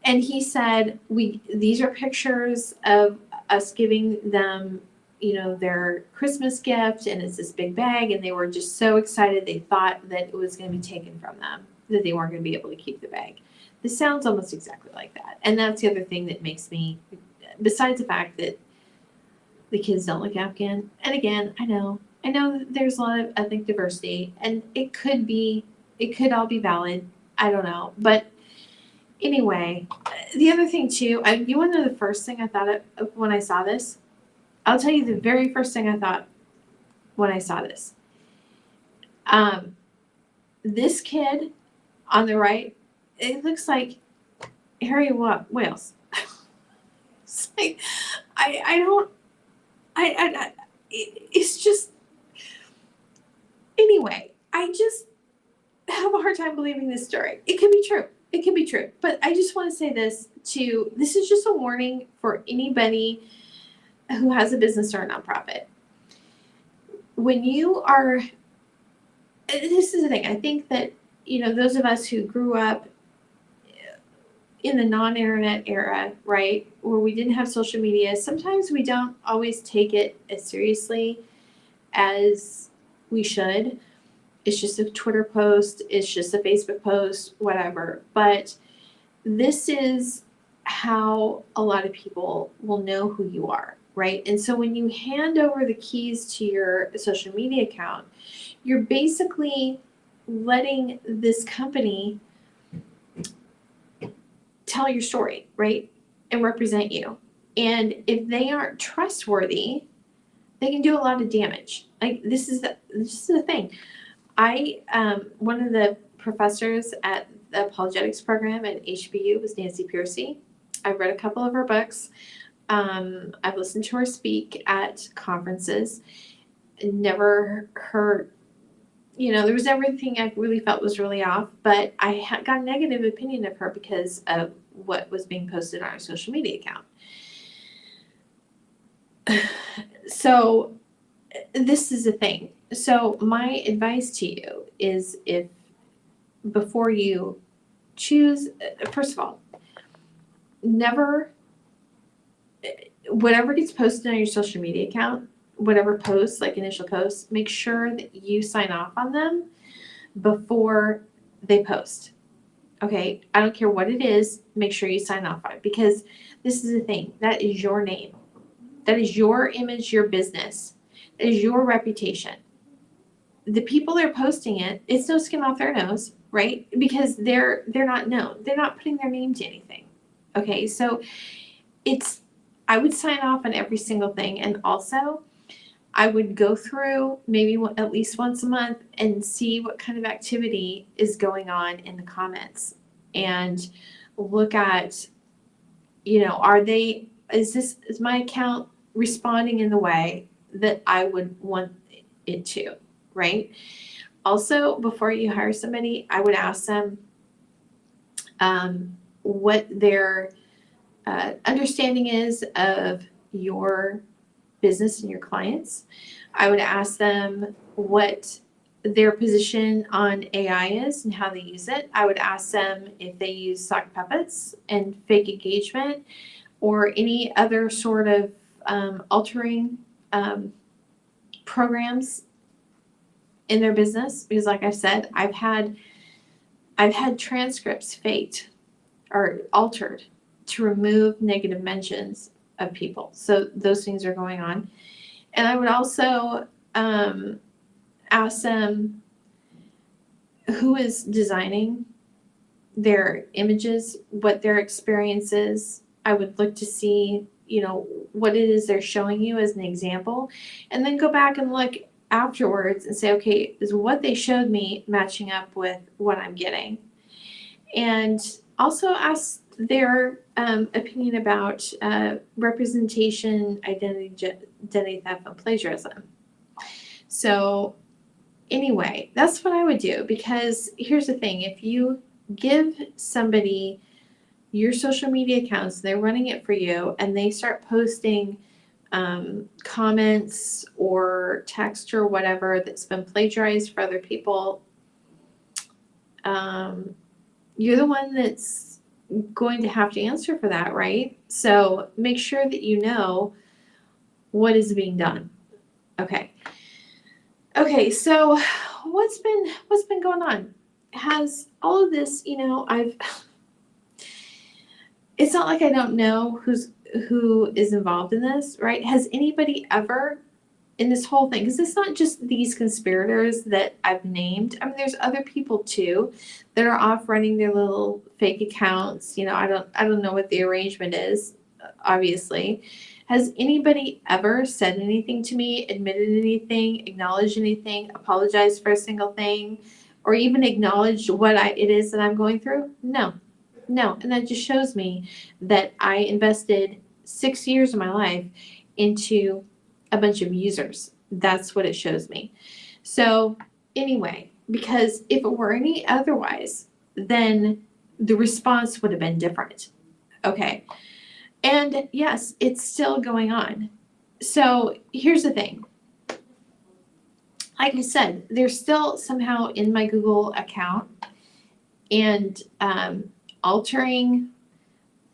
And he said, these are pictures of us giving them, their Christmas gift, and it's this big bag, and they were just so excited. They thought that it was going to be taken from them, that they weren't going to be able to keep the bag. This sounds almost exactly like that. And that's the other thing that makes me, besides the fact that the kids don't look Afghan. And again, I know that there's a lot of ethnic diversity, and it could all be valid. I don't know. But anyway, the other thing too, you want to know the first thing I thought of when I saw this? I'll tell you the very first thing I thought when I saw this. This kid on the right, it looks like Harry Wales. It's like, it's just, anyway, I just have a hard time believing this story. It could be true. It could be true. But I just want to say this is just a warning for anybody who has a business or a nonprofit. When you are, this is the thing, I think that, those of us who grew up in the non-internet era, right, where we didn't have social media, sometimes we don't always take it as seriously as we should. It's just a Twitter post, it's just a Facebook post, whatever. But this is how a lot of people will know who you are, right? And so when you hand over the keys to your social media account, you're basically letting this company tell your story, right? And represent you. And if they aren't trustworthy, they can do a lot of damage. Like this is the thing. One of the professors at the apologetics program at HBU was Nancy Piercy. I've read a couple of her books. I've listened to her speak at conferences. Never heard, there was everything I really felt was really off, but I got a negative opinion of her because of what was being posted on her social media account. So this is the thing. So my advice to you is before you choose, first of all, never, whatever gets posted on your social media account, whatever posts, like initial posts, make sure that you sign off on them before they post. Okay, I don't care what it is, make sure you sign off on it, because this is the thing, that is your name. That is your image, your business. That is your reputation. The people that are posting it, it's no skin off their nose, right? Because they're not known. They're not putting their name to anything. Okay, so I would sign off on every single thing, and also I would go through maybe at least once a month and see what kind of activity is going on in the comments, and look at, is my account responding in the way that I would want it to, right? Also, before you hire somebody, I would ask them what their understanding is of your business and your clients. I would ask them what their position on AI is and how they use it. I would ask them if they use sock puppets and fake engagement or any other sort of altering programs in their business, because like I said, I've had transcripts faked or altered to remove negative mentions of people. So those things are going on. And I would also ask them who is designing their images, what their experience is. I would look to see, what it is they're showing you as an example, and then go back and look afterwards and say, okay, is what they showed me matching up with what I'm getting? And also ask their opinion about representation, identity theft, and plagiarism. So anyway, that's what I would do, because here's the thing. If you give somebody your social media accounts, they're running it for you, and they start posting comments or text or whatever that's been plagiarized for other people, you're the one that's going to have to answer for that, right? So make sure that you know what is being done. Okay, so what's been going on? Has all of this, it's not like I don't know who is involved in this, right? Has anybody ever in this whole thing, because it's not just these conspirators that I've named. I mean, there's other people too that are off running their little fake accounts. I don't know what the arrangement is, obviously. Has anybody ever said anything to me, admitted anything, acknowledged anything, apologized for a single thing, or even acknowledged what it is that I'm going through? No. And that just shows me that I invested 6 years of my life into a bunch of users. That's what it shows me. So anyway, because if it were any otherwise, then the response would have been different. Okay. And yes, it's still going on. So here's the thing. Like I said, they're still somehow in my Google account and altering.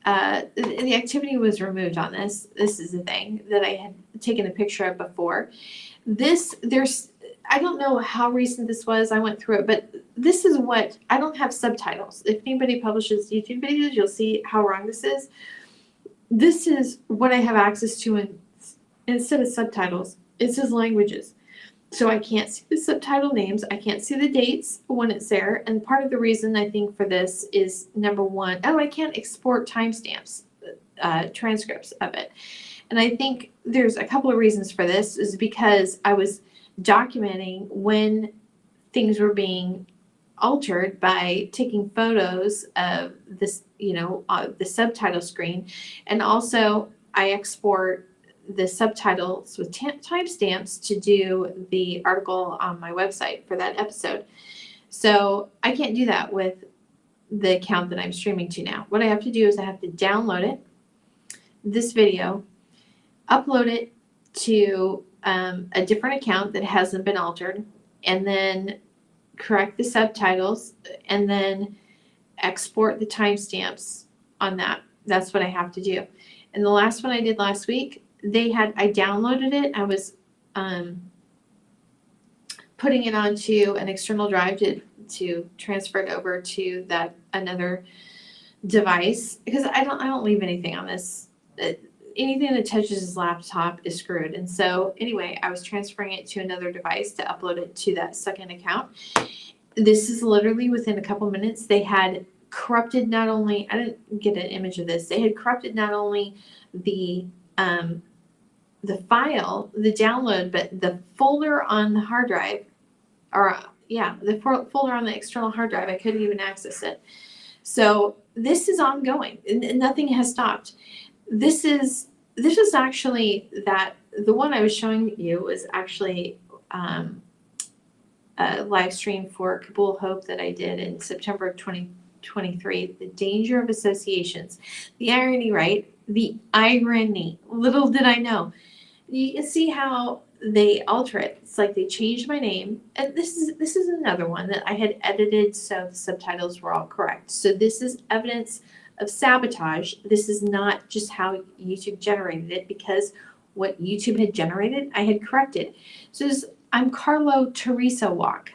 The activity was removed on this. This is the thing that I had taken a picture of before. I don't know how recent this was. I went through it, but this is what, I don't have subtitles. If anybody publishes YouTube videos, you'll see how wrong this is. This is what I have access to instead of subtitles. It says languages. So I can't see the subtitle names. I can't see the dates when it's there. And part of the reason I think for this is, number one, I can't export timestamps, transcripts of it. And I think there's a couple of reasons for this, is because I was documenting when things were being altered by taking photos of this, the subtitle screen. And also I export the subtitles with timestamps to do the article on my website for that episode. So I can't do that with the account that I'm streaming to now. What I have to do is I have to download it, this video, upload it to a different account that hasn't been altered, and then correct the subtitles, and then export the timestamps on that. That's what I have to do. And the last one I did last week, I downloaded it. I was putting it onto an external drive to transfer it over to that another device, because I don't leave anything on this. Anything that touches his laptop is screwed. And so anyway, I was transferring it to another device to upload it to that second account. This is literally within a couple minutes. They had corrupted not only, I didn't get an image of this, they had corrupted not only the file, the download, but the folder on the hard drive, the folder on the external hard drive. I couldn't even access it. So this is ongoing, and nothing has stopped. This is actually the one I was showing you was actually a live stream for Kabul Hope that I did in September of 2023. The danger of associations. The irony, right? The irony. Little did I know. You can see how they alter it. It's like they changed my name. And this is another one that I had edited so the subtitles were all correct. So this is evidence of sabotage. This is not just how YouTube generated it, because what YouTube had generated, I had corrected. So I'm Carlo Teresa Walk.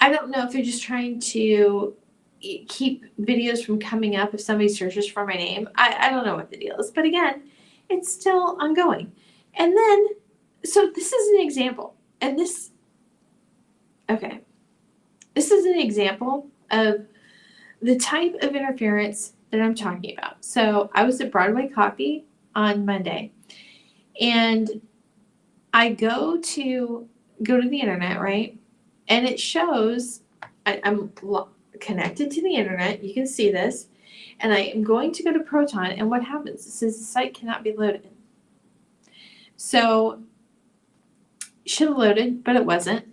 I don't know if they're just trying to keep videos from coming up if somebody searches for my name. I don't know what the deal is. But again, it's still ongoing. And then, so this is an example. And this is an example of the type of interference that I'm talking about. So I was at Broadway Coffee on Monday, and I go to the internet, right? And it shows I'm connected to the internet. You can see this. And I am going to go to Proton, and what happens? It says the site cannot be loaded. So it should have loaded, but it wasn't.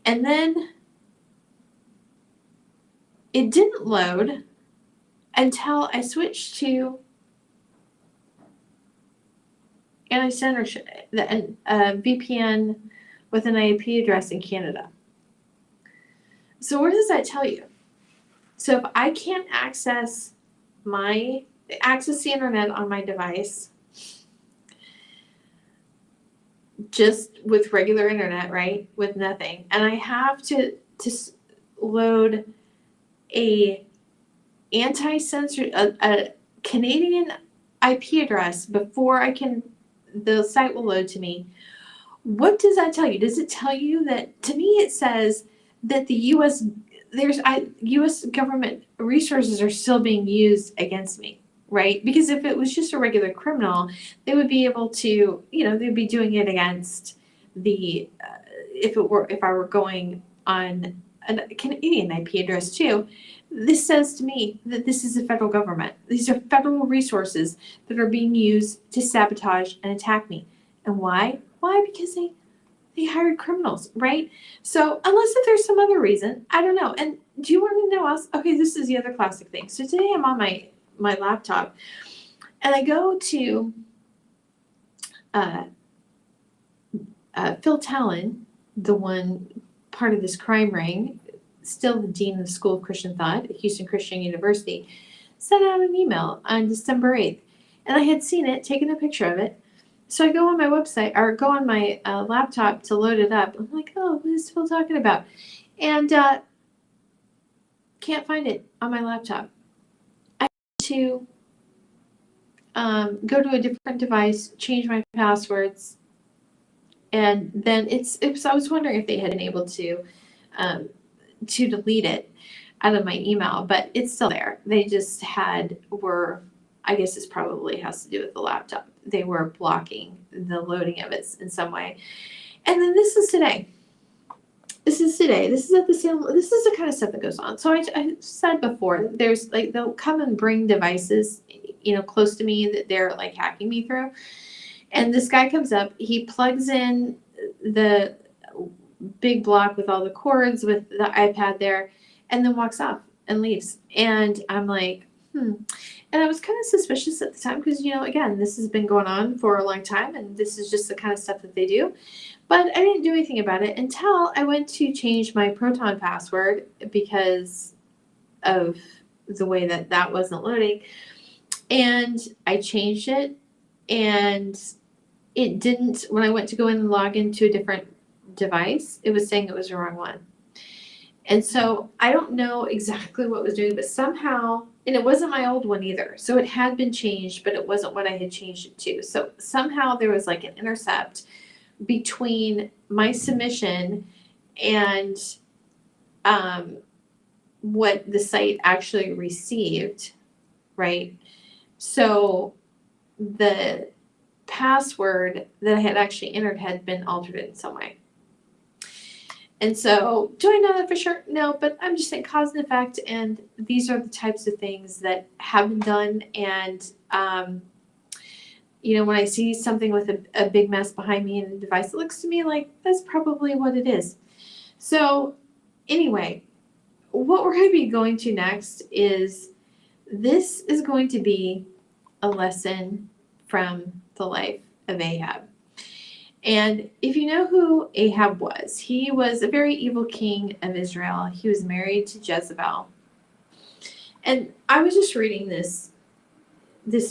And then it didn't load until I switched to anti-censorship, the VPN with an IP address in Canada. So what does that tell you? So if I can't access the internet on my device just with regular internet, right, with nothing, and I have to load a Canadian IP address before the site will load to me. What does that tell you? Does it tell you that, to me it says that the U.S. government resources are still being used against me, right? Because if it was just a regular criminal, they would be able to, they'd be doing it against the, if I were going on a Canadian IP address too. This says to me that this is a federal government. These are federal resources that are being used to sabotage and attack me. And why? Why? Because they hired criminals, right? So unless if there's some other reason, I don't know. And do you want to know else? Okay, this is the other classic thing. So today I'm on my laptop, and I go to Phil Talon, the one part of this crime ring, still the dean of the School of Christian Thought at Houston Christian University, sent out an email on December 8th. And I had seen it, taken a picture of it. So I go on my website, or go on my laptop to load it up. I'm like, oh, what is Phil talking about? And can't find it on my laptop. I had to go to a different device, change my passwords, and then I was wondering if they had been able to delete it out of my email, but it's still there. They just I guess this probably has to do with the laptop. They were blocking the loading of it in some way. And then this is today. This is today. This is at the same. This is the kind of stuff that goes on. So I said before, there's they'll come and bring devices, close to me that they're hacking me through. And this guy comes up. He plugs in the big block with all the cords with the iPad there, and then walks off and leaves. And I'm like, And I was kind of suspicious at the time because, again, this has been going on for a long time, and this is just the kind of stuff that they do. But I didn't do anything about it until I went to change my Proton password because of the way that wasn't loading. And I changed it, and it didn't, when I went to go in and log into a different device, it was saying it was the wrong one. And so I don't know exactly what it was doing, but somehow, and it wasn't my old one either. So it had been changed, but it wasn't what I had changed it to. So somehow there was an intercept between my submission and what the site actually received, right? So the password that I had actually entered had been altered in some way. And so, do I know that for sure? No, but I'm just saying cause and effect, and these are the types of things that have been done. And, when I see something with a big mess behind me in the device, it looks to me like that's probably what it is. So, anyway, what we're going to be going to next is this is going to be a lesson from the life of Ahab. And if you know who Ahab was, he was a very evil king of Israel. He was married to Jezebel. And I was just reading this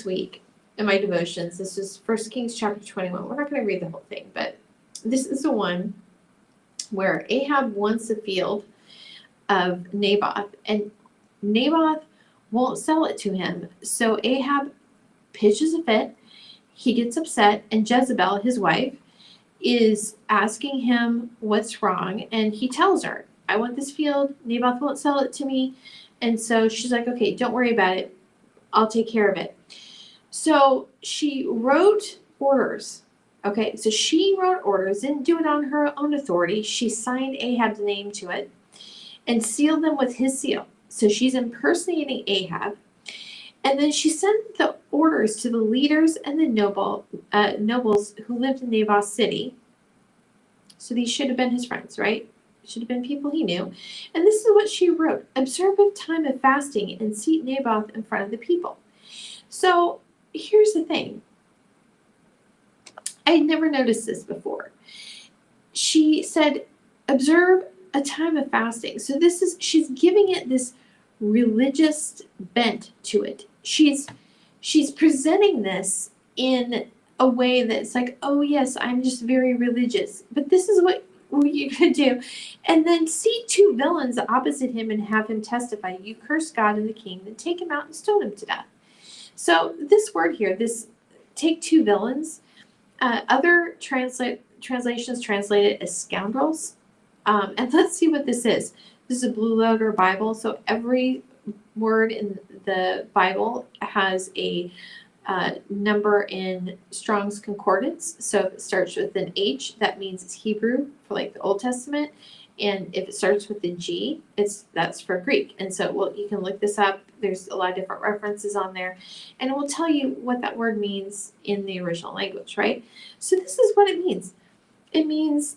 week in my devotions. This is 1 Kings chapter 21. We're not going to read the whole thing, but this is the one where Ahab wants a field of Naboth, and Naboth won't sell it to him. So Ahab pitches a fit. He gets upset, and Jezebel, his wife, is asking him what's wrong, and he tells her. I want this field. Naboth won't sell it to me. And so she's like, okay, don't worry about it. I'll take care of it. So she wrote orders. Okay, so she wrote orders, didn't do it on her own authority. She signed Ahab's name to it and sealed them with his seal. So she's impersonating Ahab. And then she sent the orders to the leaders and the nobles who lived in Naboth's city. So these should have been his friends, right? Should have been people he knew. And this is what she wrote. Observe a time of fasting and seat Naboth in front of the people. So here's the thing. I had never noticed this before. She said, observe a time of fasting. So she's giving it this religious bent to it. She's presenting this in a way that's like, oh yes, I'm just very religious. But this is what you could do. And then seat 2 villains opposite him and have him testify, you curse God and the king, then take him out and stone him to death. So this word here, this take 2 villains, other translations translate it as scoundrels. And let's see what this is. This is a Blue Letter Bible. So every word in the Bible has a number in Strong's Concordance. So if it starts with an H, that means it's Hebrew for like the Old Testament. And if it starts with a G, that's for Greek. And so, you can look this up. There's a lot of different references on there. And it will tell you what that word means in the original language, right? So this is what it means. It means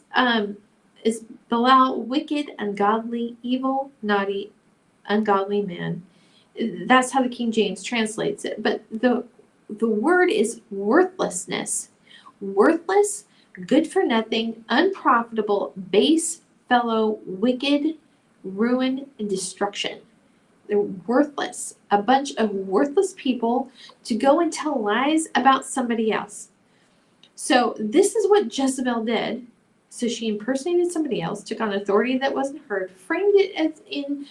is Belial, wicked, ungodly, evil, naughty, ungodly man. That's how the King James translates it. But the word is worthlessness. Worthless, good for nothing, unprofitable, base, fellow, wicked, ruin, and destruction. They're worthless. A bunch of worthless people to go and tell lies about somebody else. So this is what Jezebel did. So she impersonated somebody else, took on authority that wasn't hers, framed it as in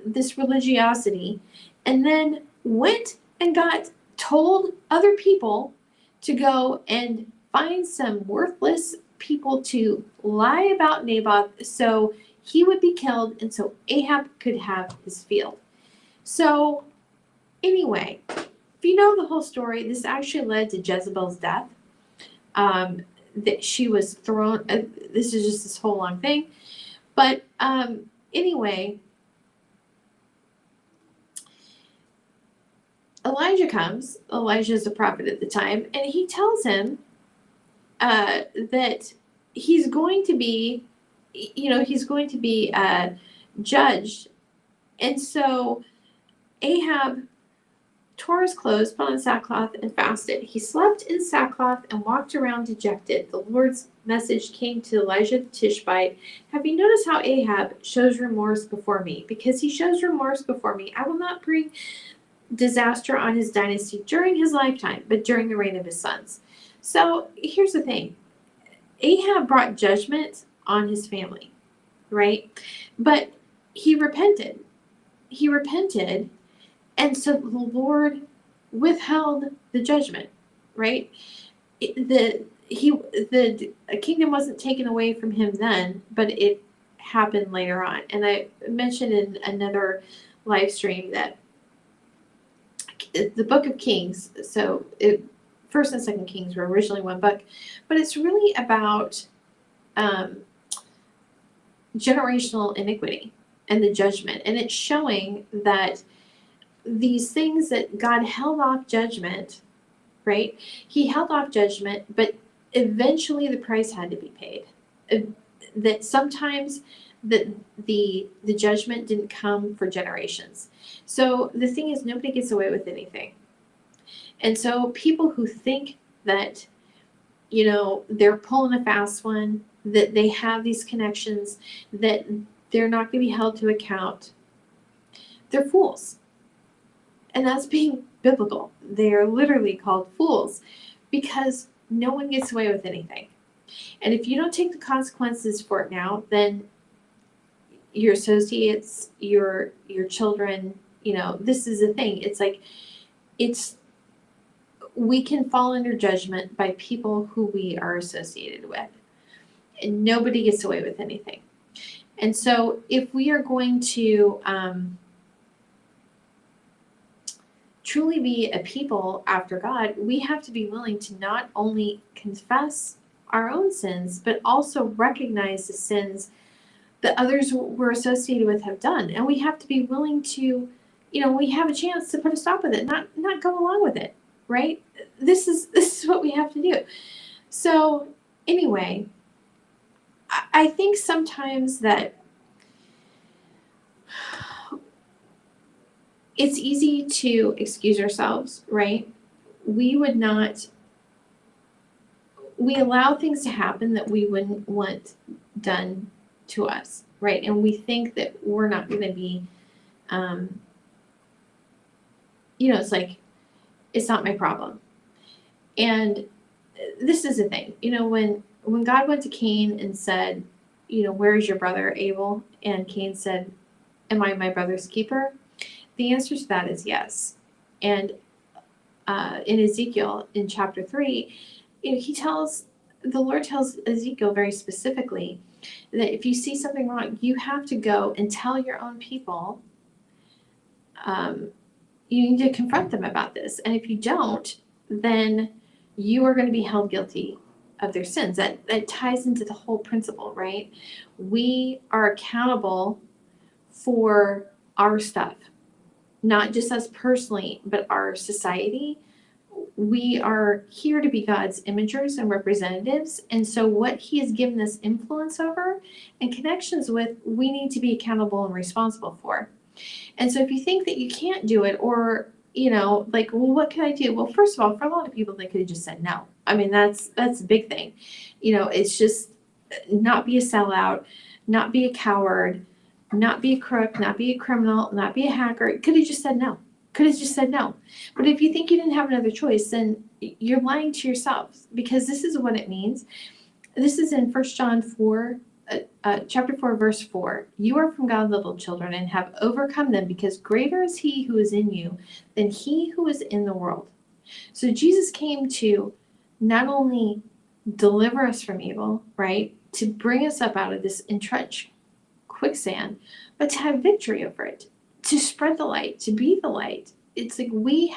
this religiosity, and then went and told other people to go and find some worthless people to lie about Naboth so he would be killed and so Ahab could have his field. So anyway, if you know the whole story, this actually led to Jezebel's death. That she was thrown, this is just this whole long thing. But anyway, Elijah comes. Elijah is a prophet at the time, and he tells him that he's going to be, judged. And so Ahab tore his clothes, put on sackcloth, and fasted. He slept in sackcloth and walked around dejected. The Lord's message came to Elijah the Tishbite. Have you noticed how Ahab shows remorse before me? Because he shows remorse before me, I will not bring disaster on his dynasty during his lifetime, but during the reign of his sons. So here's the thing. Ahab brought judgment on his family, right? But he repented. And so the Lord withheld the judgment, right? The kingdom wasn't taken away from him then, but it happened later on. And I mentioned in another live stream that the book of Kings, so First and Second Kings were originally one book, but it's really about generational iniquity and the judgment. And it's showing that these things that God held off judgment, right? He held off judgment, but eventually the price had to be paid. That sometimes the judgment didn't come for generations. So the thing is, nobody gets away with anything. And so people who think that, they're pulling a fast one, that they have these connections, that they're not going to be held to account, they're fools. And that's being biblical. They are literally called fools because no one gets away with anything. And if you don't take the consequences for it now, then your associates, your children, this is the thing. It's like, we can fall under judgment by people who we are associated with. And nobody gets away with anything. And so if we are going to truly be a people after God, we have to be willing to not only confess our own sins, but also recognize the sins that others we're associated with have done. And we have to be willing to, we have a chance to put a stop with it, not go along with it, right? This is what we have to do. So anyway, I think sometimes that it's easy to excuse ourselves, right? We allow things to happen that we wouldn't want done to us, right? And we think that we're not going to be, it's like, it's not my problem. And this is the thing, when God went to Cain and said, where is your brother Abel? And Cain said, am I my brother's keeper? The answer to that is yes. And in Ezekiel, in chapter 3, the Lord tells Ezekiel very specifically that if you see something wrong, you have to go and tell your own people. You need to confront them about this. And if you don't, then you are going to be held guilty of their sins. That ties into the whole principle, right? We are accountable for our stuff, not just us personally, but our society. We are here to be God's imagers and representatives. And so what he has given us influence over and connections with, we need to be accountable and responsible for. And so if you think that you can't do it, or, like, well, what can I do? Well, first of all, for a lot of people, they could have just said no. I mean, that's a big thing. It's just not be a sellout, not be a coward, not be a crook, not be a criminal, not be a hacker. Could have just said no. But if you think you didn't have another choice, then you're lying to yourselves, because this is what it means. This is in 1 John 4, chapter 4, verse 4. You are from God, little children, and have overcome them, because greater is he who is in you than he who is in the world. So Jesus came to not only deliver us from evil, right, to bring us up out of this entrenched quicksand, but to have victory over it, to spread the light, to be the light. It's like we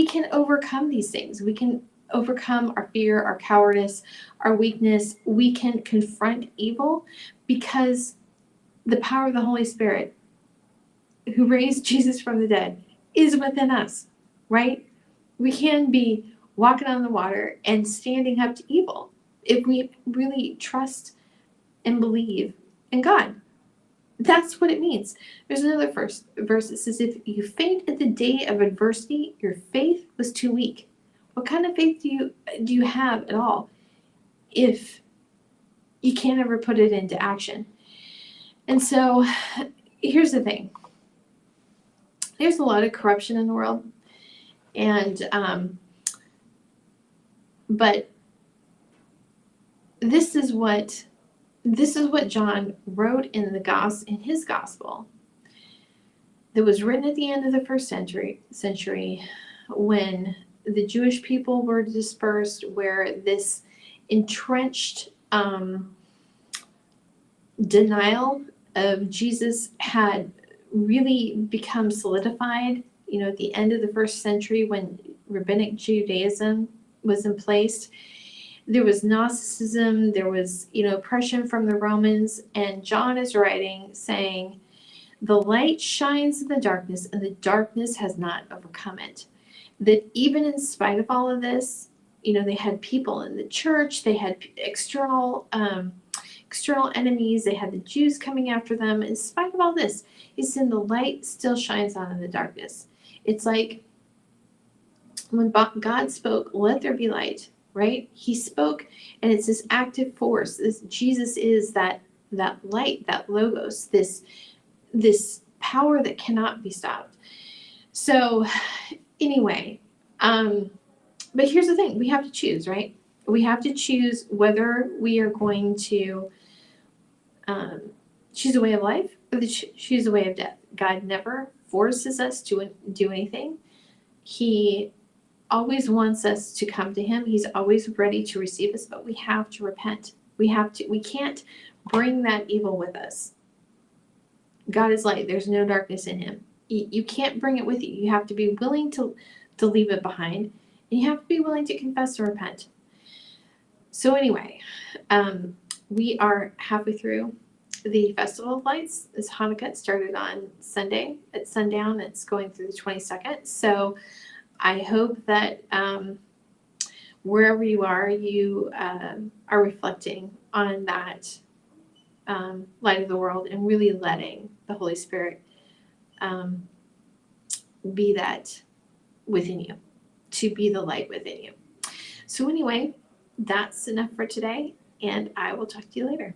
can overcome these things. We can overcome our fear, our cowardice, our weakness. We can confront evil because the power of the Holy Spirit, who raised Jesus from the dead, is within us, right? We can be walking on the water and standing up to evil if we really trust and believe in God. That's what it means. There's another verse that says, if you faint at the day of adversity, your faith was too weak. What kind of faith do you have at all if you can't ever put it into action? And so here's the thing. There's a lot of corruption in the world. And but this is what John wrote in his gospel, that was written at the end of the first century when the Jewish people were dispersed, where this entrenched denial of Jesus had really become solidified, at the end of the first century, when rabbinic Judaism was in place. There was Gnosticism, there was, oppression from the Romans, and John is writing saying, the light shines in the darkness, and the darkness has not overcome it. That even in spite of all of this, they had people in the church, they had external enemies, they had the Jews coming after them. In spite of all this, he said the light still shines on in the darkness. It's like when God spoke, let there be light. Right? He spoke, and it's this active force. This Jesus is that light, that logos, this power that cannot be stopped. So anyway, but here's the thing. We have to choose, right? We have to choose whether we are going to choose a way of life or choose a way of death. God never forces us to do anything. He always wants us to come to him. He's always ready to receive us, but we have to repent. We can't bring that evil with us. God is light. There's no darkness in him. You can't bring it with you. You have to be willing to leave it behind. And you have to be willing to confess and repent. So anyway, we are halfway through the Festival of Lights. This Hanukkah started on Sunday at sundown. It's going through the 22nd. So I hope that wherever you are reflecting on that light of the world and really letting the Holy Spirit be that within you, to be the light within you. So anyway, that's enough for today, and I will talk to you later.